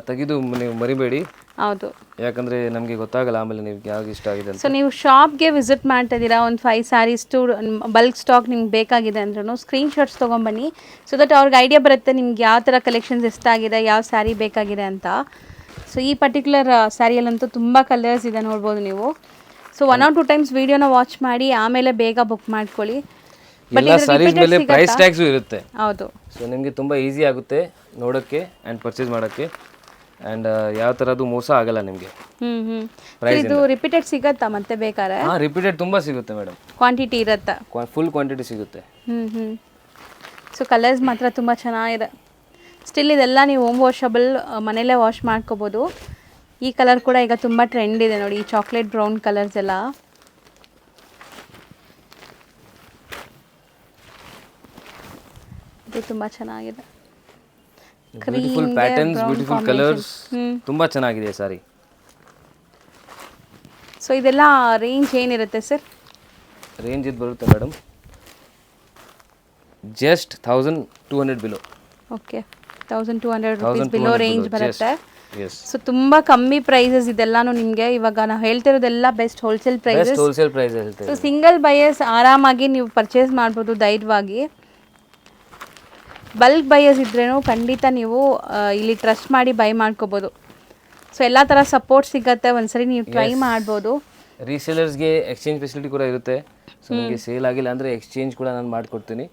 ತೆಗೆದು ನೀವು ಮರಿಬೇಡಿ. ಹೌದು, ಯಾಕಂದರೆ ನಮಗೆ ಗೊತ್ತಾಗಲ್ಲ ಆಮೇಲೆ ನಿಮ್ಗೆ ಯಾವ್ದು ಇಷ್ಟ ಆಗಿದೆ ಅಂತ. ಸೊ ನೀವು ಶಾಪ್ಗೆ ವಿಸಿಟ್ ಮಾಡ್ತಾ ಇದ್ದೀರಾ, ಒಂದು 5 ಸ್ಯಾರೀಸ್ ಟು ಬಲ್ಕ್ ಸ್ಟಾಕ್ ನಿಮ್ಗೆ ಬೇಕಾಗಿದೆ ಅಂದ್ರೂ ಸ್ಕ್ರೀನ್ಶಾಟ್ಸ್ ತೊಗೊಂಬನ್ನಿ. ಸೊ ದಟ್ ಅವ್ರಿಗೆ ಐಡಿಯಾ ಬರುತ್ತೆ ನಿಮ್ಗೆ ಯಾವ ಥರ ಕಲೆಕ್ಷನ್ಸ್ ಇಷ್ಟ ಆಗಿದೆ, ಯಾವ ಸ್ಯಾರಿ ಬೇಕಾಗಿದೆ ಅಂತ. ಸೊ ಈ ಪರ್ಟಿಕ್ಯುಲರ್ ಸ್ಯಾರಿಯಲ್ಲಂತೂ ತುಂಬ ಕಲರ್ಸ್ ಇದೆ ನೋಡ್ಬೋದು ನೀವು. ಸೊ 1 or 2 ಟೈಮ್ಸ್ ವಿಡಿಯೋನ ವಾಚ್ ಮಾಡಿ ಆಮೇಲೆ ಬೇಗ ಬುಕ್ ಮಾಡ್ಕೊಳ್ಳಿ. ಎಲ್ಲ ಸ್ಯಾರೀಸ್ ಮೇಲೆ ಪ್ರೈಸ್ ಟ್ಯಾಗ್ಸು ಇರುತ್ತೆ. ಹೌದು, ಸೊ ನಿಮಗೆ ತುಂಬ ಈಸಿ ಆಗುತ್ತೆ ನೋಡೋಕ್ಕೆ ಆ್ಯಂಡ್ ಪರ್ಚೇಸ್ ಮಾಡೋಕ್ಕೆ. ಆ್ಯಂಡ್ ಯಾವ ಥರದ್ದು ಮೋಸ ಆಗಲ್ಲ ನಿಮಗೆ. ಇದು ರಿಪೀಟೆಡ್ ಸಿಗತ್ತಾ ಮತ್ತೆ ಬೇಕಾದ್ರೆ? ಹಾಂ, ರಿಪೀಟೆಡ್ ತುಂಬ ಸಿಗುತ್ತೆ ಮೇಡಮ್, ಕ್ವಾಂಟಿಟಿ ಇರುತ್ತಾ? ಫುಲ್ ಕ್ವಾಂಟಿಟಿ ಸಿಗುತ್ತೆ. ಸೊ ಕಲರ್ಸ್ ಮಾತ್ರ ತುಂಬ ಚೆನ್ನಾಗಿದೆ. ಸ್ಟಿಲ್ ಇದೆಲ್ಲ ನೀವು ಹೋಮ್ ವಾಷಬಲ್, ಮನೆಯಲ್ಲೇ ವಾಶ್ ಮಾಡ್ಕೋಬೋದು. ಈ ಕಲರ್ ಕೂಡ ಈಗ ತುಂಬ ಟ್ರೆಂಡ್ ಇದೆ ನೋಡಿ, ಈ ಚಾಕ್ಲೇಟ್ ಬ್ರೌನ್ ಕಲರ್ಸ್ ಎಲ್ಲ. ಇದು ತುಂಬ ಚೆನ್ನಾಗಿದೆ, ಬ್ಯೂಟಿಫುಲ್ ಪ್ಯಾಟರ್ನ್ಸ್, ಬ್ಯೂಟಿಫುಲ್ ಕಲರ್ಸ್, ತುಂಬ ಚೆನ್ನಾಗಿದೆ ಸಾರಿ. ಸೊ ಇದೆಲ್ಲ ರೇಂಜ್ ಏನಿರುತ್ತೆ ಸರ್? ರೇಂಜ್ ಇದು ಬರುತ್ತೆ madam just 1200 below. Okay, 1200 rupees below range ಬರುತ್ತೆ. ಸೊ ತುಂಬ ಕಮ್ಮಿ ಪ್ರೈಸಸ್ ಇದೆಲ್ಲಾನು ನಿಮಗೆ. ಇವಾಗ ನಾವು ಹೇಳ್ತಿರೋದೆಲ್ಲ best wholesale prices. So single buyers ಆರಾಮಾಗಿ ನೀವು ಪರ್ಚೇಸ್ ಮಾಡ್ಬೋದು ಧೈರ್ಯವಾಗಿ. ಬಲ್ಕ್ ಬಯರ್ಸ್ ಇದ್ರೇನು ಖಂಡಿತ ನೀವು ಇಲ್ಲಿ ಟ್ರಸ್ಟ್ ಮಾಡಿ ಬೈ ಮಾಡ್ಕೋಬೋದು. ಸೊ ಎಲ್ಲ ಥರ ಸಪೋರ್ಟ್ ಸಿಗುತ್ತೆ, ಒಂದ್ಸರಿ ನೀವು ಟ್ರೈ ಮಾಡ್ಬೋದು. ರೀಸೇಲರ್ಸ್ಗೆ ಎಕ್ಸ್ಚೇಂಜ್ ಫೆಸಿಲಿಟಿ ಕೂಡ ಇರುತ್ತೆ. ಸೊ ನಿಮಗೆ ಸೇಲ್ ಆಗಿಲ್ಲ ಅಂದರೆ ಎಕ್ಸ್ಚೇಂಜ್ ಕೂಡ ನಾನು ಮಾಡಿಕೊಡ್ತೀನಿ.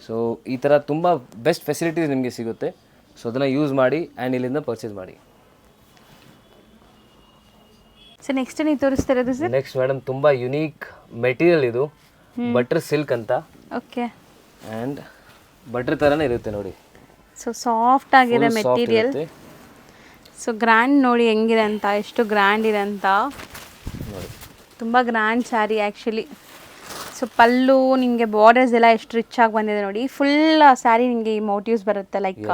ಸೊ ಈ ಥರ ತುಂಬ ಬೆಸ್ಟ್ ಫೆಸಿಲಿಟೀಸ್ ನಿಮಗೆ ಸಿಗುತ್ತೆ. ಸೊ ಅದನ್ನು ಯೂಸ್ ಮಾಡಿ ಆ್ಯಂಡ್ ಇಲ್ಲಿಂದ ಪರ್ಚೇಸ್ ಮಾಡಿ. ಸೊ ನೆಕ್ಸ್ಟ್ ನೀವು ತೋರಿಸ್ತಿರೋದು ಸರ್? ನೆಕ್ಸ್ಟ್ ಮೇಡಮ್ ತುಂಬ ಯುನೀಕ್ ಮೆಟೀರಿಯಲ್ ಇದು, ಬಟರ್ ಸಿಲ್ಕ್ ಅಂತ. ಓಕೆ, ಆ್ಯಂಡ್ ಬಟರ್ ಥರನೇ ಇರುತ್ತೆ ನೋಡಿ. ಸೊ ಸಾಫ್ಟ್ ಆಗಿದೆ ಮೆಟೀರಿಯಲ್. ಸೊ ಗ್ರ್ಯಾಂಡ್ ನೋಡಿ ಹೆಂಗಿದೆ ಅಂತ, ಎಷ್ಟು ಗ್ರ್ಯಾಂಡ್ ಇದೆ ಅಂತ. ತುಂಬ ಗ್ರ್ಯಾಂಡ್ ಸ್ಯಾರಿ ಆ್ಯಕ್ಚುಲಿ. ಸೊ ಪಲ್ಲು ನಿಮಗೆ ಬಾರ್ಡರ್ಸ್ ಎಲ್ಲ ಎಷ್ಟು ರಿಚ್ ಆಗಿ ಬಂದಿದೆ ನೋಡಿ. ಫುಲ್ ಸ್ಯಾರಿ ನಿಮಗೆ ಈ ಮೋಟಿವ್ಸ್ ಬರುತ್ತೆ, ಲೈಕ್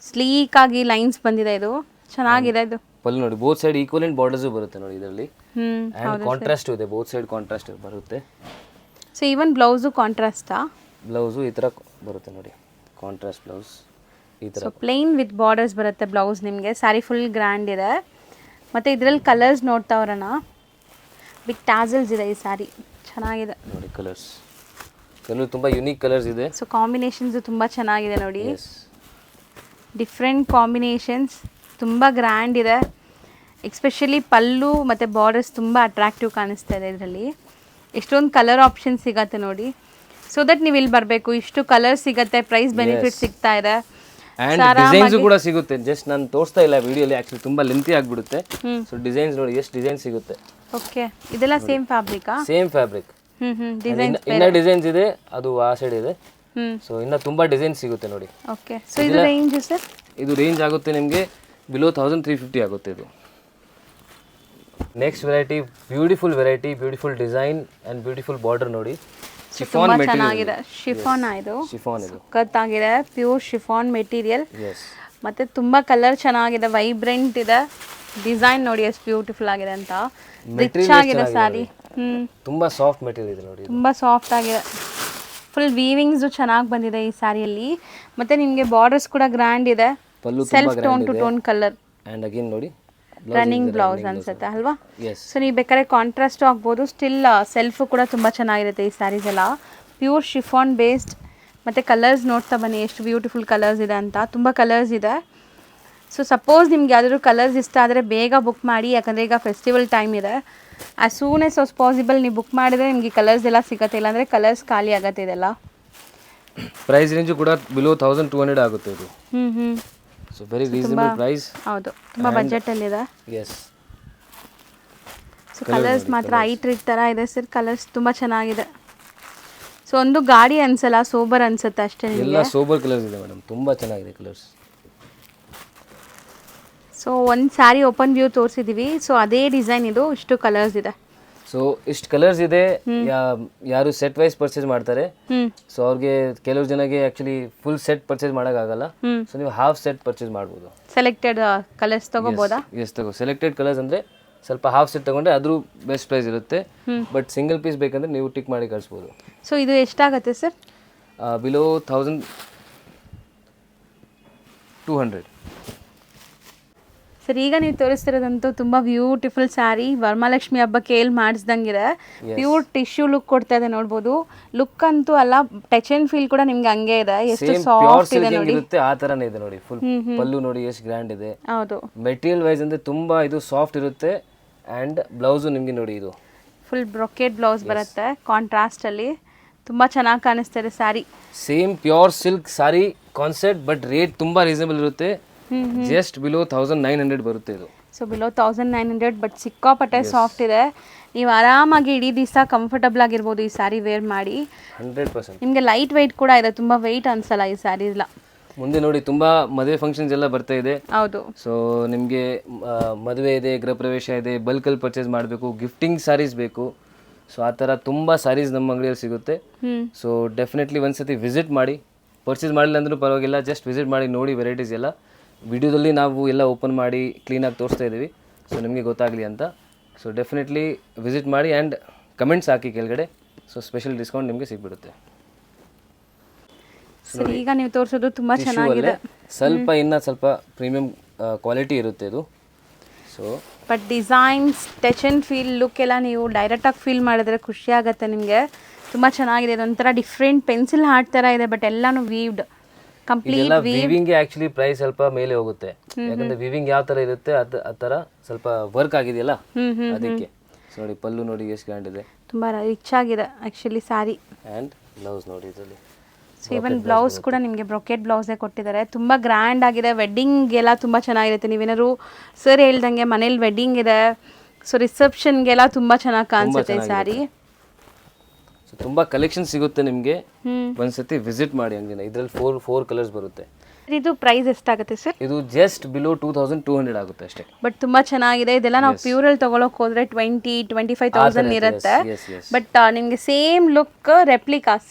ಸ್ಲೀಕ್ ಆಗಿ ಲೈನ್ಸ್ ಬಂದಿದೆ. ಇದು ಚೆನ್ನಾಗಿದೆ. ಇದು ಪಲ್ಲು ನೋಡಿ, ಬೋತ್ ಸೈಡ್ ಈಕ್ವಲೆಂಟ್ ಬಾರ್ಡರ್ಸ್ ಬರುತ್ತೆ ನೋಡಿ ಇದರಲ್ಲಿ. ಆ್ಯಂಡ್ ಕಾಂಟ್ರಾಸ್ಟ್ ಇದೆ, ಬೋತ್ ಸೈಡ್ ಕಾಂಟ್ರಾಸ್ಟ್ ಬರುತ್ತೆ. ಸೊ ಈವನ್ ಬ್ಲೌಸು ಕಾಂಟ್ರಾಸ್ಟಾ? ಬ್ಲೌಸು ಈ ಥರ ಬರುತ್ತೆ ನೋಡಿ, ಕಾಂಟ್ರಾಸ್ಟ್ ಬ್ಲೌಸ್ ಈ ಥರ. ಸೊ ಪ್ಲೇನ್ ವಿತ್ ಬಾರ್ಡರ್ಸ್ ಬರುತ್ತೆ ಬ್ಲೌಸ್ ನಿಮಗೆ. ಸ್ಯಾರಿ ಫುಲ್ ಗ್ರ್ಯಾಂಡ್ ಇದೆ. ಮತ್ತು ಇದರಲ್ಲಿ ಕಲರ್ಸ್ ನೋಡ್ತಾ ಬರೋಣ. ಬಿಗ್ ಟ್ಯಾಸಲ್ಸ್ ಇದೆ ಈ ಸ್ಯಾರಿ, ಚೆನ್ನಾಗಿದೆ ನೋಡಿ. ಕಲರ್ಸ್ ತುಂಬ ಯುನೀಕ್ ಕಲರ್ಸ್ ಇದೆ. ಸೊ ಕಾಂಬಿನೇಷನ್ಸು ತುಂಬ ಚೆನ್ನಾಗಿದೆ ನೋಡಿ, ಡಿಫ್ರೆಂಟ್ ಕಾಂಬಿನೇಷನ್ಸ್, ತುಂಬ ಗ್ರ್ಯಾಂಡ್ ಇದೆ. ಎಕ್ಸ್ಪೆಷಲಿ ಪಲ್ಲು ಮತ್ತು ಬಾರ್ಡರ್ಸ್ ತುಂಬ ಅಟ್ರಾಕ್ಟಿವ್ ಕಾಣಿಸ್ತಾ ಇದೆ ಇದರಲ್ಲಿ. ಎಷ್ಟೊಂದು ಕಲರ್ ಆಪ್ಷನ್ಸ್ ಸಿಗತ್ತೆ ನೋಡಿ. ಸೊ ದಟ್ ನೀವು ಇಲ್ಲಿ ಬರಬೇಕು, ಇಷ್ಟು ಕಲರ್ ಸಿಗುತ್ತೆ, ಪ್ರೈಸ್ ಬೆನಿಫಿಟ್ ಸಿಗ್ತಾ ಇದೆ. ಆ್ಯಂಡ್ ಡಿಸೈನ್ಸ್ ಕೂಡ ಸಿಗುತ್ತೆ. ಜಸ್ಟ್ ನಾನು ತೋರಿಸ್ತಾ ಇಲ್ಲ ವಿಡಿಯೋಲಿ, ಆ್ಯಕ್ಚುಲಿ ತುಂಬ ಲೆಂತಿ ಆಗಿಬಿಡುತ್ತೆ. ಸೊ ಡಿಸೈನ್ಸ್ ನೋಡಿ ಎಷ್ಟು ಡಿಸೈನ್ ಸಿಗುತ್ತೆ. ಓಕೆ, ಇದೆಲ್ಲ ಸೇಮ್ ಫ್ಯಾಬ್ರಿಕಾ? Same fabric. ಇನ್ನ ಡಿಸೈನ್ಸ್ ಇದೆ, ಅದು ಆ ಸೈಡ್ ಇದೆ. ಸೊ ಇನ್ನ ತುಂಬ ಡಿಸೈನ್ಸ್ ಸಿಗುತ್ತೆ ನೋಡಿ. ಓಕೆ, ಸೊ ಇದು ರೇಂಜ್ ಸರ್? ಇದು ರೇಂಜ್ ಆಗುತ್ತೆ ನಿಮಗೆ ಬಿಲೋ 1350 ಆಗುತ್ತೆ ಇದು. Next variety, beautiful design and beautiful border ನೋಡಿ. ಶಿಫಾನ್ ಮೆಟೀರಿಯಲ್, ಶಿಫಾನ್ ಇದು ಶಿಫಾನ್ ಇದು ಸಖತ್ತಾಗಿದೆ, ಪ್ಯೂರ್ ಶಿಫಾನ್ ಮೆಟೀರಿಯಲ್. ಮತ್ತು ತುಂಬ ಕಲರ್ ಚೆನ್ನಾಗಿದೆ, ವೈಬ್ರೆಂಟ್ ಇದೆ. ಡಿಸೈನ್ ನೋಡಿ ಎಷ್ಟು ಬ್ಯೂಟಿಫುಲ್ ಆಗಿದೆ ಅಂತ. ರಿಚ್ ಆಗಿದೆ ಸ್ಯಾರಿ. ತುಂಬ ಸಾಫ್ಟ್ ಮೆಟೀರಿಯಲ್ ಇದೆ ನೋಡಿ. ತುಂಬ ಸಾಫ್ಟ್ ಆಗಿದೆ. ಫುಲ್ ವೀವಿಂಗ್ಸು ಚೆನ್ನಾಗಿ ಬಂದಿದೆ ಈ ಸ್ಯಾರಿಯಲ್ಲಿ. ಮತ್ತು ನಿಮಗೆ ಬಾರ್ಡರ್ಸ್ ಕೂಡ ಗ್ರ್ಯಾಂಡ್ ಇದೆ. Self tone to tone colour. And again ನೋಡಿ ರನ್ನಿಂಗ್ ಬ್ಲೌಸ್ ಅನ್ಸುತ್ತೆ ಅಲ್ವಾ? ಸೊ ನೀವು ಬೇಕಾದ್ರೆ ಕಾಂಟ್ರಾಸ್ಟ್ ಆಗ್ಬೋದು. ಸ್ಟಿಲ್ ಸೆಲ್ಫ್ ಕೂಡ ತುಂಬ ಚೆನ್ನಾಗಿರುತ್ತೆ ಈ ಸ್ಯಾರೀಸ್ ಎಲ್ಲ. Pure chiffon based. ಮತ್ತು ಕಲರ್ಸ್ ನೋಡ್ತಾ ಬನ್ನಿ ಎಷ್ಟು ಬ್ಯೂಟಿಫುಲ್ ಕಲರ್ಸ್ ಇದೆ ಅಂತ. ತುಂಬ ಕಲರ್ಸ್ ಇದೆ. ಸೊ ಸಪೋಸ್ ನಿಮ್ಗೆ ಯಾವ್ದಾದ್ರು ಕಲರ್ಸ್ ಇಷ್ಟ ಆದರೆ ಬೇಗ ಬುಕ್ ಮಾಡಿ, ಯಾಕಂದರೆ ಈಗ ಫೆಸ್ಟಿವಲ್ ಟೈಮ್ ಇದೆ. ಆ್ಯಸ್ ಸೂನ್ ಆಸ್ ಪಾಸಿಬಲ್ ನೀವು ಬುಕ್ ಮಾಡಿದರೆ ನಿಮಗೆ ಕಲರ್ಸ್ ಎಲ್ಲ ಸಿಗುತ್ತೆ, ಇಲ್ಲಾಂದರೆ ಕಲರ್ಸ್ ಖಾಲಿ ಆಗುತ್ತೆ ಇದೆಲ್ಲ. ಪ್ರೈಸ್ ರೇಂಜು ಕೂಡ ಬಿಲೋ 1200 ಆಗುತ್ತೆ ಇದು. So very reasonable price. ಹೌದು, ತುಂಬ ಬಜೆಟಲ್ಲಿದೆ. ಎಸ್. ಸೊ ಕಲರ್ಸ್ ಮಾತ್ರ ಐಟ್ರಿಟ್ ಥರ ಇದೆ ಸರ್. ಕಲರ್ಸ್ ತುಂಬ ಚೆನ್ನಾಗಿದೆ. ಸೊ ಒಂದು ಗಾಡಿ ಅನ್ಸಲ್ಲ, ಸೋಬರ್ ಅನ್ಸುತ್ತೆ ಅಷ್ಟೇ. ಎಲ್ಲ ಸೋಬರ್ ಕಲರ್ಸ್ ಇದೆ ಮೇಡಮ್, ತುಂಬ ಚೆನ್ನಾಗಿದೆ ಕಲರ್ಸ್. ಸೊ ಒಂದು ಸ್ಯಾರಿ ಓಪನ್ ವ್ಯೂ ತೋರಿಸಿದ್ದೀವಿ. ಸೊ ಅದೇ ಡಿಸೈನ್ ಇದು, ಇಷ್ಟು ಕಲರ್ಸ್ ಇದೆ. ಸೊ ಇಷ್ಟು ಕಲರ್ಸ್ ಇದೆ. ಯಾರು ಸೆಟ್ ವೈಸ್ ಪರ್ಚೇಸ್ ಮಾಡ್ತಾರೆ, ಸೊ ಅವ್ರಿಗೆ ಕೆಲವು ಜನಗೆ ಆಕ್ಚುಲಿ ಫುಲ್ ಸೆಟ್ ಪರ್ಚೇಸ್ ಮಾಡೋಕ್ಕಾಗಲ್ಲ. ಸೊ ನೀವು ಹಾಫ್ ಸೆಟ್ ಪರ್ಚೇಸ್ ಮಾಡ್ಬೋದು. ಸೆಲೆಕ್ಟೆಡ್ ಕಲರ್ಸ್ ತಗೋಬೋದಾ? ಎಸ್ ತಗೋ. ಸೆಲೆಕ್ಟೆಡ್ ಕಲರ್ಸ್ ಅಂದರೆ ಸ್ವಲ್ಪ ಹಾಫ್ ಸೆಟ್ ತಗೊಂಡ್ರೆ ಅದ್ರ ಬೆಸ್ಟ್ ಪ್ರೈಸ್ ಇರುತ್ತೆ. ಬಟ್ ಸಿಂಗಲ್ ಪೀಸ್ ಬೇಕಂದ್ರೆ ನೀವು ಟಿಕ್ ಮಾಡಿ ಕಳಿಸ್ಬೋದು. ಸೊ ಇದು ಎಷ್ಟಾಗುತ್ತೆ ಸರ್? ಬಿಲೋ 1200. ಸರ್ ಈಗ ನೀವು ತೋರಿಸ್ತಿರೋದಂತೂ ತುಂಬ ಬ್ಯೂಟಿಫುಲ್ ಸ್ಯಾರಿ. ವರಮಹಾಲಕ್ಷ್ಮಿ ಹಬ್ಬಕ್ಕೆ ಎಲ್ಲಿ ಮಾಡಿಸ್ದಂಗಿದೆ. ಪ್ಯೂರ್ ಟಿಶ್ಯೂ ಲುಕ್ ಕೊಡ್ತಾ ಇದೆ ನೋಡ್ಬೋದು. ಲುಕ್ ಅಂತೂ ಅಲ್ಲ, ಟಚ್ ಅಂಡ್ ಫೀಲ್ ಕೂಡ ನಿಮ್ಗೆ ಹಂಗೆ ಇದೆ. ಎಷ್ಟು ಸಾಫ್ಟ್ ಇದೆ ನೋಡಿ. ಆ ತರನೇ ಇದೆ ನೋಡಿ. ಫುಲ್ ಪಲ್ಲು ನೋಡಿ ಎಷ್ಟು ಗ್ರ್ಯಾಂಡ್ ಇದೆ. ಹೌದು, ಮೆಟೀರಿಯಲ್ ವೈಸ್ ಅಂದ್ರೆ ತುಂಬಾ ಇದು ಸಾಫ್ಟ್ ಇರುತ್ತೆ. ಅಂಡ್ ಬ್ಲೌಸು ನಿಮಗೆ ನೋಡಿ ಇದು ಫುಲ್ ಬ್ರೊಕೆಟ್ ಬ್ಲೌಸ್ ಬರುತ್ತೆ ಕಾಂಟ್ರಾಸ್ಟ್ ಅಲ್ಲಿ. ತುಂಬಾ ಚೆನ್ನಾಗಿ ಕಾಣಿಸ್ತಾ ಇದೆ sari. Same pure silk sorry concept, but rate ತುಂಬಾ ರೀಸನಬಲ್ ಇರುತ್ತೆ. ಜಸ್ಟ್ ಬಿಲೋ 1900 ಬರುತ್ತೆ ಇದು. ಸೊ ಬಿಲೋ 1900, ಬಟ್ ಸಿಕ್ಕಾಪಟ್ಟೆ ಸಾಫ್ಟ್ ಇದೆ. ನೀವು ಆರಾಮಾಗಿ ಇಡೀ ದಿವಸ ಕಂಫರ್ಟಬಲ್ ಆಗಿರ್ಬೋದು ಈ ಸ್ಯಾರಿ ವೇರ್ ಮಾಡಿ. 100%. ನಿಮಗೆ ಲೈಟ್ ವೆಯ್ಟ್ ಕೂಡ ಇದೆ, ತುಂಬ ವೆಯ್ಟ್ ಅನ್ಸಲ್ಲ ಈ ಸ್ಯಾರಿ ಎಲ್ಲ. ಮುಂದೆ ನೋಡಿ ತುಂಬಾ ಮದುವೆ ಫಂಕ್ಷನ್ಸ್ ಎಲ್ಲ ಬರ್ತಾ ಇದೆ. ಹೌದು. ಸೊ ನಿಮಗೆ ಮದುವೆ ಇದೆ, ಗೃಹ ಪ್ರವೇಶ ಇದೆ, ಬಲ್ಕಲ್ಲಿ ಪರ್ಚೇಸ್ ಮಾಡಬೇಕು, ಗಿಫ್ಟಿಂಗ್ ಸ್ಯಾರೀಸ್ ಬೇಕು. ಸೊ ಆ ಥರ ತುಂಬ ಸ್ಯಾರೀಸ್ ನಮ್ಮ ಅಂಗಡಿಯಲ್ಲಿ ಸಿಗುತ್ತೆ. ಸೊ ಡೆಫಿನೆಟ್ಲಿ ಒಂದ್ಸತಿ ವಿಸಿಟ್ ಮಾಡಿ. ಪರ್ಚೇಸ್ ಮಾಡಿಲ್ಲ ಅಂದ್ರೂ ಪರವಾಗಿಲ್ಲ, ಜಸ್ಟ್ ವಿಸಿಟ್ ಮಾಡಿ ನೋಡಿ ವೆರೈಟೀಸ್ ಎಲ್ಲ. ವಿಡಿಯೋದಲ್ಲಿ ನಾವು ಎಲ್ಲ ಓಪನ್ ಮಾಡಿ ಕ್ಲೀನಾಗಿ ತೋರಿಸ್ತಾ ಇದ್ದೀವಿ, ಸೊ ನಿಮಗೆ ಗೊತ್ತಾಗಲಿ ಅಂತ. ಸೊ ಡೆಫಿನೆಟ್ಲಿ ವಿಸಿಟ್ ಮಾಡಿ ಆ್ಯಂಡ್ ಕಮೆಂಟ್ಸ್ ಹಾಕಿ ಕೆಳಗಡೆ. ಸೊ ಸ್ಪೆಷಲ್ ಡಿಸ್ಕೌಂಟ್ ನಿಮಗೆ ಸಿಗ್ಬಿಡುತ್ತೆ. ಸರಿ, ಈಗ ನೀವು ತೋರಿಸೋದು ತುಂಬ ಚೆನ್ನಾಗಿದೆ. ಸ್ವಲ್ಪ ಇನ್ನು ಸ್ವಲ್ಪ ಪ್ರೀಮಿಯಂ ಕ್ವಾಲಿಟಿ ಇರುತ್ತೆ ಇದು. So but designs, touch and feel, look ಎಲ್ಲ ನೀವು ಡೈರೆಕ್ಟಾಗಿ ಫೀಲ್ ಮಾಡಿದ್ರೆ ಖುಷಿ ಆಗುತ್ತೆ ನಿಮಗೆ. ತುಂಬ ಚೆನ್ನಾಗಿದೆ. ಇದೊಂಥರ ಡಿಫ್ರೆಂಟ್ ಪೆನ್ಸಿಲ್ ಹಾರ್ಟ್ ಥರ ಇದೆ, ಬಟ್ ಎಲ್ಲಾನು weaved, complete weaving actually price ಸ್ವಲ್ಪ ಮೇಲೆ ಹೋಗುತ್ತೆ. ಯಾಕಂದ್ರೆ ವೀವಿಂಗ್ ಯಾವ ತರ ಇರುತ್ತೆ ಆ ತರ ಸ್ವಲ್ಪ ವರ್ಕ್ ಆಗಿದೆಯಲ್ಲ ಅದಕ್ಕೆ. ಸೊ ನೋಡಿ ಪಲ್ಲು ನೋಡಿ ಎಷ್ಟು ಗ್ರ್ಯಾಂಡ್ ಇದೆ, ತುಂಬಾ ರಿಚ್ ಆಗಿದೆ ಆಕ್ಚುಲಿ ಸ್ಯಾರಿ. ಅಂಡ್ ಬ್ಲೌಸ್ ನೋಡಿ ಇದರಲ್ಲಿ. ಸೊ ಇವನ್ ಬ್ಲೌಸ್ ಕೂಡ ನಿಮಗೆ ಬ್ರೊಕೆಟ್ ಬ್ಲೌಸೇ ಕೊಟ್ಟಿದ್ದಾರೆ. ತುಂಬ ಗ್ರ್ಯಾಂಡ್ ಆಗಿದೆ. ವೆಡ್ಡಿಂಗ್ಗೆಲ್ಲ ತುಂಬ ಚೆನ್ನಾಗಿರುತ್ತೆ. ನೀವೇನಾದ್ರು ಸರ್ ಹೇಳ್ದಂಗೆ ಮನೇಲಿ ವೆಡ್ಡಿಂಗ್ ಇದೆ, ಸೊ ರಿಸೆಪ್ಷನ್ಗೆಲ್ಲ ತುಂಬ ಚೆನ್ನಾಗಿ ಕಾಣಿಸುತ್ತೆ ಸ್ಯಾರಿ. ಸೊ ತುಂಬ ಕಲೆಕ್ಷನ್ ಸಿಗುತ್ತೆ ನಿಮಗೆ, ಒಂದ್ಸತಿ ವಿಸಿಟ್ ಮಾಡಿ ಅಂಗಡಿನ. ಇದರಲ್ಲಿ ಫೋರ್ ಕಲರ್ಸ್ ಬರುತ್ತೆ. ಇದು ಪ್ರೈಸ್ ಎಷ್ಟಾಗುತ್ತೆ ಸರ್? ಇದು ಜಸ್ಟ್ ಬಿಲೋ 2200 ಆಗುತ್ತೆ ಅಷ್ಟೇ. ಬಟ್ ತುಂಬಾ ಚೆನ್ನಾಗಿದೆ. ಇದೆಲ್ಲ ನಾವು ಪ್ಯೂರಲ್ಲಿ ತಗೊಳಕ್ ಹೋದ್ರೆ 20-25,000 ಇರುತ್ತೆ. ಬಟ್ ನಿಮಗೆ ಸೇಮ್ ಲುಕ್ ರೆಪ್ಲಿಕಾಸ್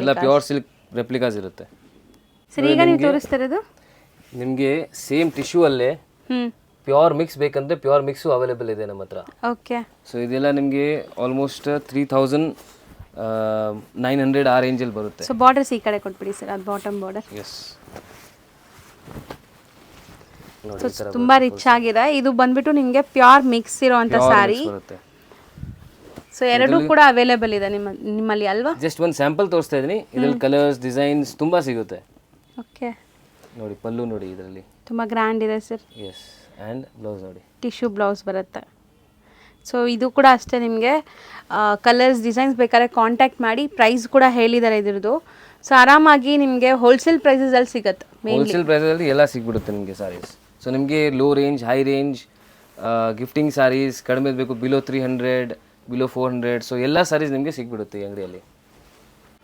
ಎಲ್ಲ ಪ್ಯೂರ್ ಸಿಲ್ಕ್ ರೆಪ್ಲಿಕಾಸ್ ಇರುತ್ತೆ. ಸರಿ, ಈಗ ನೀವು ತೋರಿಸ್ತಾ ಇರೋದು ನಿಮಗೆ ಸೇಮ್ ಟಿಶ್ಯೂ ಅಲ್ಲೇ ಪ್ಯೂರ್ ಮಿಕ್ಸ್ ಬೇಕಂದ್ರೆ ಪ್ಯೂರ್ ಮಿಕ್ಸು ಅವೈಲೇಬಲ್ ಇದೆ ನಮ್ಮ ಹತ್ರ. ಓಕೆ. ಸೊ ಇದೆಲ್ಲ ನಿಮಗೆ ಆಲ್ಮೋಸ್ಟ್ 3900 ಆ ರೇಂಜಲ್ಲಿ ಬರುತ್ತೆ. ಸೊ ಬಾರ್ಡರ್ಸ್ ಈ ಕಡೆ ಕೊಟ್ಬಿಡಿ ಸರ್, ಅದು ಬಾಟಮ್ ಬಾರ್ಡರ್. ಎಸ್. ತುಂಬಾ ರಿಚ್ ಆಗಿದೆ. ಇದು ಬಂದ್ಬಿಟ್ಟು ನಿಮಗೆ ಪ್ಯೂರ್ ಮಿಕ್ಸ್ ಇರೋಂಥ ಸ್ಯಾರಿ. ಸೊ ಎರಡು ಕೂಡ ಅವೈಲೇಬಲ್ ಇದೆ ನಿಮ್ಮಲ್ಲಿ ಅಲ್ವಾ? ಜಸ್ಟ್ ಒಂದು ಸ್ಯಾಂಪಲ್ ತೋರಿಸ್ತಾ ಇದ್ದೀನಿ. ಇದರಲ್ಲಿ ಕಲರ್ಸ್, ಡಿಸೈನ್ಸ್ ತುಂಬಾ ಸಿಗುತ್ತೆ. ಓಕೆ. ನೋಡಿ ಪಲ್ಲು ನೋಡಿ ಇದರಲ್ಲಿ ತುಂಬಾ ಗ್ರ್ಯಾಂಡ್ ಇದೆ ಸರ್. ಎಸ್. ಆ್ಯಂಡ್ ಬ್ಲೌಸ್ ನೋಡಿ ಟಿಶ್ಯೂ ಬ್ಲೌಸ್ ಬರುತ್ತೆ. ಸೊ ಇದು ಕೂಡ ಅಷ್ಟೇ, ನಿಮಗೆ ಕಲರ್ಸ್, ಡಿಸೈನ್ಸ್ ಬೇಕಾದ್ರೆ ಕಾಂಟ್ಯಾಕ್ಟ್ ಮಾಡಿ. ಪ್ರೈಸ್ ಕೂಡ ಹೇಳಿದ್ದಾರೆ ಇದ್ರದ್ದು. ಸೊ ಆರಾಮಾಗಿ ನಿಮಗೆ ಹೋಲ್ಸೇಲ್ ಪ್ರೈಸಸಲ್ಲಿ ಸಿಗುತ್ತೆ. ಹೋಲ್ಸೇಲ್ ಪ್ರೈಸಲ್ಲಿ ಎಲ್ಲ ಸಿಗ್ಬಿಡುತ್ತೆ ನಿಮಗೆ ಸಾರೀಸ್. ಸೊ ನಿಮಗೆ low range, high range, gifting saris, ಕಡಿಮೆ ಬೇಕು ಬಿಲೋ 300, ಬಿಲೋ 400. ಸೊ ಎಲ್ಲ ಸಾರೀಸ್ ನಿಮಗೆ ಸಿಗ್ಬಿಡುತ್ತೆ ಈ ಅಂಗಡಿಯಲ್ಲಿ.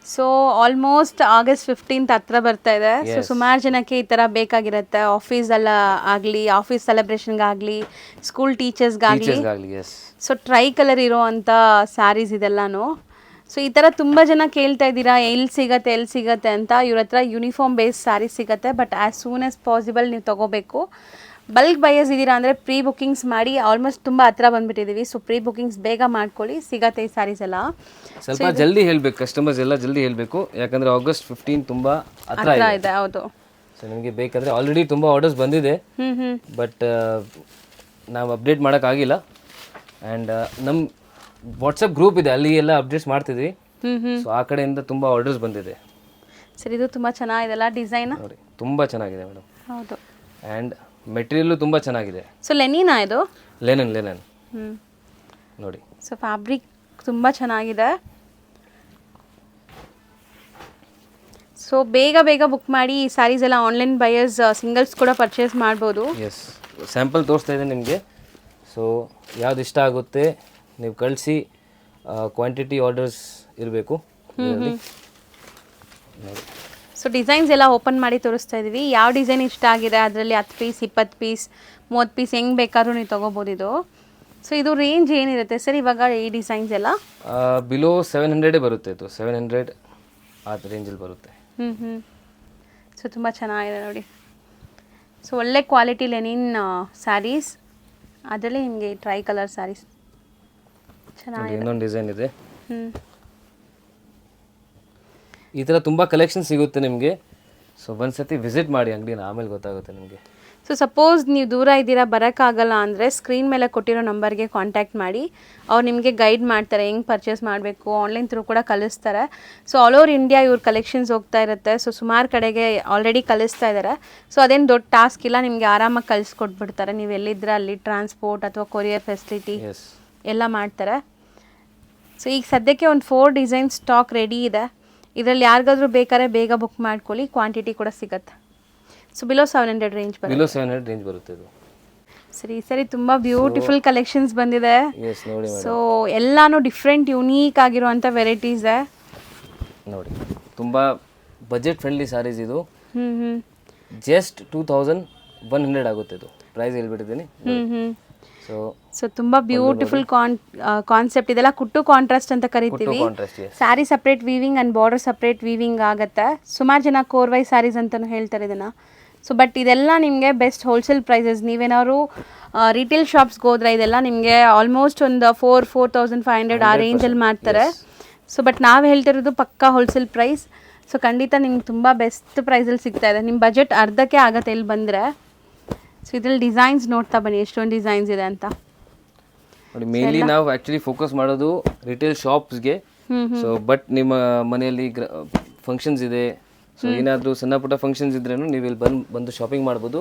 ಸೊ ಆಲ್ಮೋಸ್ಟ್ ಆಗಸ್ಟ್ 15th ಹತ್ರ ಬರ್ತಾ ಇದೆ. ಸೊ ಸುಮಾರು ಜನಕ್ಕೆ ಈ ಥರ ಬೇಕಾಗಿರುತ್ತೆ. ಆಫೀಸಲ್ಲ ಆಗಲಿ, ಆಫೀಸ್ ಸೆಲೆಬ್ರೇಷನ್ಗಾಗಲಿ, ಸ್ಕೂಲ್ ಟೀಚರ್ಸ್ಗಾಗಲಿ. ಸೊ ಟ್ರೈ ಕಲರ್ ಇರೋ ಅಂಥ ಸ್ಯಾರೀಸ್ ಇದೆಲ್ಲಾನು. ಸೊ ಈ ಥರ ತುಂಬ ಜನ ಕೇಳ್ತಾ ಇದ್ದೀರಾ ಎಲ್ಲಿ ಸಿಗತ್ತೆ ಅಂತ. ಇವ್ರ ಹತ್ರ ಯೂನಿಫಾರ್ಮ್ ಬೇಸ್ ಸ್ಯಾರಿ ಸಿಗುತ್ತೆ, but as soon as possible ನೀವು ತೊಗೋಬೇಕು. ಬಲ್ಕ್ ಬೈಯರ್ಸ್ ಇದ್ದೀರಾ ಅಂದರೆ ಪ್ರೀ ಬುಕ್ಕಿಂಗ್ಸ್ ಮಾಡಿ. ಆಲ್ಮೋಸ್ಟ್ ತುಂಬ ಹತ್ರ ಬಂದುಬಿಟ್ಟಿದ್ದೀವಿ, ಸೊ ಪ್ರೀ ಬುಕ್ಕಿಂಗ್ಸ್ ಬೇಗ ಮಾಡ್ಕೊಳ್ಳಿ, ಸಿಗತ್ತೆ ಈ ಸ್ಯಾರೀಸ್ ಎಲ್ಲ. ಸ್ವಲ್ಪ ಜಲ್ದಿ ಹೇಳಬೇಕು, ಕಸ್ಟಮರ್ಸ್ ಎಲ್ಲ ಜಲ್ದಿ ಹೇಳಬೇಕು, ಯಾಕಂದರೆ August 15 ತುಂಬ ಹತ್ರ ಇದೆ. ಹೌದು. ಸೊ ನಿಮಗೆ ಬೇಕಾದರೆ ಆಲ್ರೆಡಿ ತುಂಬ ಆರ್ಡರ್ಸ್ ಬಂದಿದೆ, ಬಟ್ ನಾವು ಅಪ್ಡೇಟ್ ಮಾಡೋಕ್ಕಾಗಿಲ್ಲ. ಆ್ಯಂಡ್ ನಮ್ಮ ವಾಟ್ಸಪ್ ಗ್ರೂಪ್ ಇದೆ, ಅಲ್ಲಿ ಎಲ್ಲ ಅಪ್ಡೇಟ್ಸ್ ಮಾಡ್ತಿದ್ವಿ. ಸೊ ಆ ಕಡೆಯಿಂದ ತುಂಬ ಆರ್ಡರ್ಸ್ ಬಂದಿದೆ. ಸರ್ ಇದು ತುಂಬ ಚೆನ್ನಾಗಿದೆಲ್ಲ ಡಿಸೈನ್, ನೋಡಿ ತುಂಬ ಚೆನ್ನಾಗಿದೆ ಮೇಡಮ್. ಹೌದು. ಆ್ಯಂಡ್ ಮೆಟೀರಿಯಲ್ಲು ತುಂಬ ಚೆನ್ನಾಗಿದೆ. ಸೊ ಲೆನಿನಾ ಇದು? ಲೆನನ್ ನೋಡಿ. ಸೊ ಫ್ಯಾಬ್ರಿಕ್ ತುಂಬ ಚೆನ್ನಾಗಿದೆ. ಸೊ ಬೇಗ ಬುಕ್ ಮಾಡಿ. ಈ ಸ್ಯಾರೀಸ್ ಎಲ್ಲ ಆನ್ಲೈನ್ ಬೈಯರ್ಸ್ ಸಿಂಗಲ್ಸ್ ಕೂಡ ಪರ್ಚೇಸ್ ಮಾಡ್ಬೋದು. ಎಸ್, ಸ್ಯಾಂಪಲ್ ತೋರಿಸ್ತಾ ಇದೆ ನಿಮಗೆ. ಸೊ ಯಾವ್ದು ಇಷ್ಟ ಆಗುತ್ತೆ ನೀವು ಕಳಿಸಿ. ಕ್ವಾಂಟಿಟಿ ಆರ್ಡರ್ಸ್ ಇರಬೇಕು. ಸೊ ಡಿಸೈನ್ಸ್ ಎಲ್ಲ ಓಪನ್ ಮಾಡಿ ತೋರಿಸ್ತಾ ಇದ್ದೀವಿ. ಯಾವ ಡಿಸೈನ್ ಇಷ್ಟ ಆಗಿದೆ ಅದರಲ್ಲಿ 10 ಪೀಸ್ 20 ಪೀಸ್ 30 ಪೀಸ್ ಹೆಂಗೆ ಬೇಕಾದ್ರೂ ನೀವು ತೊಗೋಬೋದು ಇದು. ಸೊ ಇದು ರೇಂಜ್ ಏನಿರುತ್ತೆ ಸರ್ ಇವಾಗ ಈ ಡಿಸೈನ್ಸ್ ಎಲ್ಲ? ಬಿಲೋ 700 ಬರುತ್ತೆ, ಇದು 700 ಆ ರೇಂಜಲ್ಲಿ ಬರುತ್ತೆ. ಸೊ ತುಂಬ ಚೆನ್ನಾಗಿದೆ ನೋಡಿ. ಸೊ ಒಳ್ಳೆ ಕ್ವಾಲಿಟಿ ಲೆನಿನ್ ಸ್ಯಾರೀಸ್, ಅದರಲ್ಲಿ ನಿಮಗೆ ಟ್ರೈ ಕಲರ್ ಸ್ಯಾರೀಸ್ ಚೆನ್ನಾಗಿದೆ. ಇನ್ನೊಂದು ಡಿಸೈನ್ ಇದೆ. ಈ ಥರ ತುಂಬ ಕಲೆಕ್ಷನ್ ಸಿಗುತ್ತೆ ನಿಮಗೆ. ಸೊ ಒಂದ್ಸತಿ ವಿಸಿಟ್ ಮಾಡಿ ಅಂಗಡಿನ, ಆಮೇಲೆ ಗೊತ್ತಾಗುತ್ತೆ ನಿಮಗೆ. ಸೊ ಸಪೋಸ್ ನೀವು ದೂರ ಇದ್ದೀರಾ, ಬರೋಕ್ಕಾಗಲ್ಲ ಅಂದರೆ ಸ್ಕ್ರೀನ್ ಮೇಲೆ ಕೊಟ್ಟಿರೋ ನಂಬರ್ಗೆ ಕಾಂಟ್ಯಾಕ್ಟ್ ಮಾಡಿ. ಅವ್ರು ನಿಮಗೆ ಗೈಡ್ ಮಾಡ್ತಾರೆ ಹೆಂಗೆ ಪರ್ಚೇಸ್ ಮಾಡಬೇಕು, ಆನ್ಲೈನ್ ಥ್ರೂ ಕೂಡ ಕಳಿಸ್ತಾರೆ. ಸೊ ಆಲ್ ಓವರ್ ಇಂಡಿಯಾ ಇವ್ರ ಕಲೆಕ್ಷನ್ಸ್ ಹೋಗ್ತಾ ಇರುತ್ತೆ. ಸೊ ಸುಮಾರು ಕಡೆಗೆ ಆಲ್ರೆಡಿ ಕಳಿಸ್ತಾ ಇದ್ದಾರೆ. ಸೊ ಅದೇನು ದೊಡ್ಡ ಟಾಸ್ಕ್ ಇಲ್ಲ, ನಿಮಗೆ ಆರಾಮಾಗಿ ಕಳಿಸ್ಕೊಟ್ಬಿಡ್ತಾರೆ. ನೀವು ಎಲ್ಲಿದ್ರೆ ಅಲ್ಲಿ ಟ್ರಾನ್ಸ್ಪೋರ್ಟ್ ಅಥವಾ ಕೊರಿಯರ್ ಫೆಸಿಲಿಟಿ ಎಲ್ಲ ಮಾಡ್ತಾರೆ. ಸೊ ಈಗ ಸದ್ಯಕ್ಕೆ ಒಂದು 4 ಡಿಸೈನ್ ಸ್ಟಾಕ್ ರೆಡಿ ಇದೆ. ಇದರಲ್ಲಿ ಯಾರಿಗಾದ್ರೂ ಬೇಕಾದ್ರೆ ಬೇಗ ಬುಕ್ ಮಾಡ್ಕೊಳ್ಳಿ, ಕ್ವಾಂಟಿಟಿ ಕೂಡ ಸಿಗುತ್ತೆ. ಸೊ ಬಿಲೋ 700 ರೇಂಜ್ ಬರುತ್ತೆ. ಬಿಲೋ 700 ರೇಂಜ್ ಬರುತ್ತೆ ಇದು. ಸರಿ ತುಂಬ ಬ್ಯೂಟಿಫುಲ್ ಕಲೆಕ್ಷನ್ಸ್ ಬಂದಿದೆ. ನೋಡಿ ಸೊ ಎಲ್ಲಾನು ಡಿಫ್ರೆಂಟ್ ಯುನೀಕ್ ಆಗಿರುವಂಥ ವೆರೈಟೀಸ್ ನೋಡಿ. ತುಂಬ ಬಜೆಟ್ ಫ್ರೆಂಡ್ಲಿ ಸ್ಯಾರೀಸ್ ಇದು. ಜಸ್ಟ್ 2100 ಆಗುತ್ತೆ ಇದು. ಪ್ರೈಸ್ ಹೇಳ್ಬಿಟ್ಟಿದ್ದೀನಿ. ಸೊ ತುಂಬ ಬ್ಯೂಟಿಫುಲ್ ಕಾನ್ಸೆಪ್ಟ್. ಇದೆಲ್ಲ ಕುಟ್ಟು ಕಾಂಟ್ರಾಸ್ಟ್ ಅಂತ ಕರಿತೀವಿ. Sari separate weaving and border separate weaving ಆಗುತ್ತೆ. ಸುಮಾರು ಜನ ಕೋರ್ವೈ ಸ್ಯಾರೀಸ್ ಅಂತಲೂ ಹೇಳ್ತಾರೆ ಇದನ್ನು. ಸೊ ಬಟ್ ಇದೆಲ್ಲ ನಿಮಗೆ ಬೆಸ್ಟ್ ಹೋಲ್ಸೇಲ್ ಪ್ರೈಸಸ್. ನೀವೇನಾದ್ರು ರಿಟೇಲ್ ಶಾಪ್ಸ್ಗೆ ಹೋದ್ರೆ ಇದೆಲ್ಲ ನಿಮಗೆ ಆಲ್ಮೋಸ್ಟ್ ಒಂದು 4,500 ಆ ರೇಂಜಲ್ಲಿ ಮಾಡ್ತಾರೆ. ಸೊ ಬಟ್ ನಾವು ಹೇಳ್ತಿರೋದು ಪಕ್ಕಾ ಹೋಲ್ಸೇಲ್ ಪ್ರೈಸ್. ಸೊ ಖಂಡಿತ ನಿಮ್ಗೆ ತುಂಬ ಬೆಸ್ಟ್ ಪ್ರೈಸಲ್ಲಿ ಸಿಗ್ತಾ ಇದೆ. ನಿಮ್ಮ ಬಜೆಟ್ ಅರ್ಧಕ್ಕೆ ಆಗುತ್ತೆ ಇಲ್ಲಿ ಬಂದರೆ. ಸೊ ಇದ್ರಲ್ಲಿ ಡಿಸೈನ್ಸ್ ನೋಡ್ತಾ ಬನ್ನಿ, ಎಷ್ಟೊಂದು ಡಿಸೈನ್ಸ್ ಇದೆ ಅಂತ ನೋಡಿ. ಮೇನ್ಲಿ ನಾವು ಆ್ಯಕ್ಚುಲಿ ಫೋಕಸ್ ಮಾಡೋದು ರಿಟೇಲ್ ಶಾಪ್ಸ್ಗೆ. ಸೊ ಬಟ್ ನಿಮ್ಮ ಮನೆಯಲ್ಲಿ ಫಂಕ್ಷನ್ಸ್ ಇದೆ, ಸೊ ಏನಾದರೂ ಸಣ್ಣ ಪುಟ್ಟ ಫಂಕ್ಷನ್ಸ್ ಇದ್ರೇನು ನೀವು ಇಲ್ಲಿ ಬಂದು ಶಾಪಿಂಗ್ ಮಾಡ್ಬೋದು.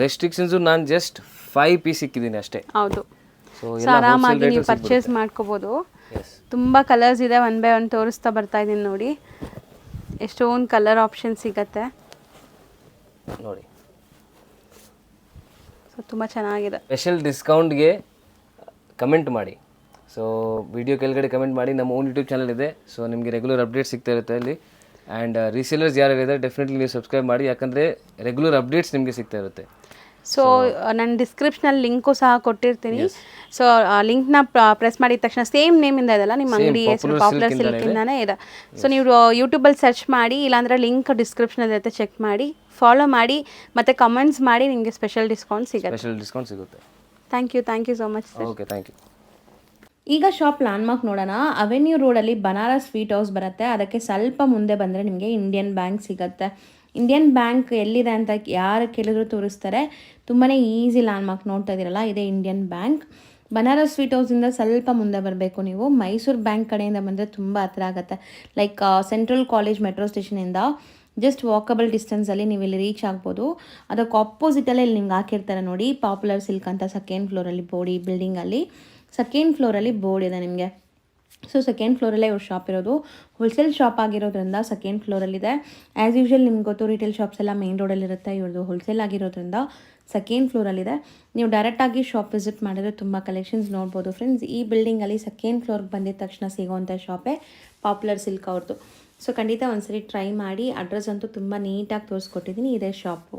ರೆಸ್ಟ್ರಿಕ್ಷನ್ಸು ನಾನು ಜಸ್ಟ್ 5 ಪೀಸ್ ಸಿಕ್ಕಿದ್ದೀನಿ ಅಷ್ಟೇ. ಹೌದು. ಸೊ ಆರಾಮಾಗಿ ನೀವು ಪರ್ಚೇಸ್ ಮಾಡ್ಕೋಬೋದು. ತುಂಬ ಕಲರ್ಸ್ ಇದೆ, 1 by 1 ತೋರಿಸ್ತಾ ಬರ್ತಾ ಇದ್ದೀನಿ ನೋಡಿ. ಎಷ್ಟೊಂದು ಕಲರ್ ಆಪ್ಷನ್ ಸಿಗತ್ತೆ ನೋಡಿ. ಸೊ ತುಂಬ ಚೆನ್ನಾಗಿದೆ. ಸ್ಪೆಷಲ್ ಡಿಸ್ಕೌಂಟ್ಗೆ ಕಮೆಂಟ್ ಮಾಡಿ. ಸೊ ವಿಡಿಯೋ ಕೆಳಗಡೆ ಕಮೆಂಟ್ ಮಾಡಿ. ನಮ್ಮ ಓನ್ ಯೂಟ್ಯೂಬ್ ಚಾನಲ್ ಇದೆ, ಸೊ ನಿಮಗೆ ರೆಗ್ಯುಲರ್ ಅಪ್ಡೇಟ್ ಸಿಗ್ತಾ ಇರುತ್ತೆ ಅಲ್ಲಿ. ಆ್ಯಂಡ್ ರೀಸೇಲರ್ಸ್ ಯಾರಿದೆ ಡೆಫಿನೆಟ್ಲಿ ನೀವು ಸಬ್ಸ್ಕ್ರೈಬ್ ಮಾಡಿ, ಯಾಕಂದರೆ ರೆಗ್ಯುಲರ್ ಅಪ್ಡೇಟ್ಸ್ ನಿಮಗೆ ಸಿಗ್ತಾ ಇರುತ್ತೆ. ಸೊ ನಾನು ಡಿಸ್ಕ್ರಿಪ್ಷನಲ್ಲಿ ಲಿಂಕು ಸಹ ಕೊಟ್ಟಿರ್ತೀನಿ. ಸೊ ಆ ಲಿಂಕ್ನ ಪ್ರೆಸ್ ಮಾಡಿದ ತಕ್ಷಣ ಸೇಮ್ ನೇಮಿಂದ ಇದೆಲ್ಲ ನಿಮ್ಮ ಅಂಗಡಿ ಹೆಸರು ಪಾಪ್ಯುಲರ್ ಸಿಲ್ಕಿಂದಾನೇ ಇದೆ. ಸೊ ನೀವು ಯೂಟ್ಯೂಬಲ್ಲಿ ಸರ್ಚ್ ಮಾಡಿ, ಇಲ್ಲಾಂದರೆ ಲಿಂಕ್ ಡಿಸ್ಕ್ರಿಪ್ಷನಲ್ಲಿ ಇರುತ್ತೆ, ಚೆಕ್ ಮಾಡಿ, ಫಾಲೋ ಮಾಡಿ, ಮತ್ತು ಕಮೆಂಟ್ಸ್ ಮಾಡಿ. ನಿಮಗೆ ಸ್ಪೆಷಲ್ ಡಿಸ್ಕೌಂಟ್ ಸಿಗುತ್ತೆ. Thank you so much sir. Okay, thank you. ಈಗ ಶಾಪ್ ಲ್ಯಾಂಡ್ಮಾರ್ಕ್ ನೋಡೋಣ. ಅವೆನ್ಯೂ ರೋಡಲ್ಲಿ ಬನಾರಸ್ ಸ್ವೀಟ್ ಹೌಸ್ ಬರುತ್ತೆ. ಅದಕ್ಕೆ ಸ್ವಲ್ಪ ಮುಂದೆ ಬಂದರೆ ನಿಮಗೆ ಇಂಡಿಯನ್ ಬ್ಯಾಂಕ್ ಸಿಗುತ್ತೆ. ಇಂಡಿಯನ್ ಬ್ಯಾಂಕ್ ಎಲ್ಲಿದೆ ಅಂತ ಯಾರು ಕೇಳಿದ್ರು ತೋರಿಸ್ತಾರೆ. ತುಂಬಾ ಈಸಿ ಲ್ಯಾಂಡ್ಮಾರ್ಕ್ ನೋಡ್ತಾ ಇದ್ದೀರಲ್ಲ, ಇದೇ ಇಂಡಿಯನ್ ಬ್ಯಾಂಕ್. ಬನಾರಸ್ ಸ್ವೀಟ್ ಹೌಸಿಂದ ಸ್ವಲ್ಪ ಮುಂದೆ ಬರಬೇಕು ನೀವು. ಮೈಸೂರು ಬ್ಯಾಂಕ್ ಕಡೆಯಿಂದ ಬಂದರೆ ತುಂಬ ಹತ್ರ ಆಗುತ್ತೆ. ಲೈಕ್ ಸೆಂಟ್ರಲ್ ಕಾಲೇಜ್ ಮೆಟ್ರೋ ಸ್ಟೇಷನಿಂದ ಜಸ್ಟ್ ವಾಕಬಲ್ ಡಿಸ್ಟೆನ್ಸಲ್ಲಿ ನೀವು ಇಲ್ಲಿ ರೀಚ್ ಆಗ್ಬೋದು. ಅದಕ್ಕೆ ಆಪೋಸಿಟಲ್ಲೇ ಇಲ್ಲಿ ನಿಮ್ಗೆ ಹಾಕಿರ್ತಾರೆ ನೋಡಿ, ಪಾಪ್ಯುಲರ್ ಸಿಲ್ಕ್ ಅಂತ. ಸೆಕೆಂಡ್ ಫ್ಲೋರಲ್ಲಿ ಬೋರ್ಡ್, ಈ ಬಿಲ್ಡಿಂಗಲ್ಲಿ ಸೆಕೆಂಡ್ ಫ್ಲೋರಲ್ಲಿ ಬೋರ್ಡ್ ಇದೆ ನಿಮಗೆ. ಸೊ ಸೆಕೆಂಡ್ ಫ್ಲೋರಲ್ಲೇ ಇವ್ರ ಶಾಪ್ ಇರೋದು. ಹೋಲ್ಸೇಲ್ ಶಾಪ್ ಆಗಿರೋದ್ರಿಂದ ಸೆಕೆಂಡ್ ಫ್ಲೋರಲ್ಲಿದೆ. ಆ್ಯಸ್ ಯೂಶ್ವಲ್ ನಿಮ್ಗೆ ಗೊತ್ತು, ರಿಟೇಲ್ ಶಾಪ್ಸ್ ಎಲ್ಲ ಮೇನ್ ರೋಡಲ್ಲಿರುತ್ತೆ. ಇವ್ರದ್ದು ಹೋಲ್ಸೇಲ್ ಆಗಿರೋದ್ರಿಂದ ಸೆಕೆಂಡ್ ಫ್ಲೋರಲ್ಲಿದೆ. ನೀವು ಡೈರೆಕ್ಟಾಗಿ ಶಾಪ್ ವಿಸಿಟ್ ಮಾಡಿದ್ರೆ ತುಂಬ ಕಲೆಕ್ಷನ್ಸ್ ನೋಡ್ಬೋದು ಫ್ರೆಂಡ್ಸ್. ಈ ಬಿಲ್ಡಿಂಗಲ್ಲಿ ಸೆಕೆಂಡ್ ಫ್ಲೋರ್ಗೆ ಬಂದಿದ ತಕ್ಷಣ ಸಿಗೋವಂಥ ಶಾಪೇ ಪಾಪ್ಯುಲರ್ ಸಿಲ್ಕ್ ಅವ್ರದ್ದು. ಸೊ ಖಂಡಿತ ಒಂದ್ಸರಿ ಟ್ರೈ ಮಾಡಿ. ಅಡ್ರೆಸ್ ಅಂತೂ ತುಂಬ ನೀಟಾಗಿ ತೋರಿಸ್ಕೊಟ್ಟಿದ್ದೀನಿ. ಇದೇ ಶಾಪು.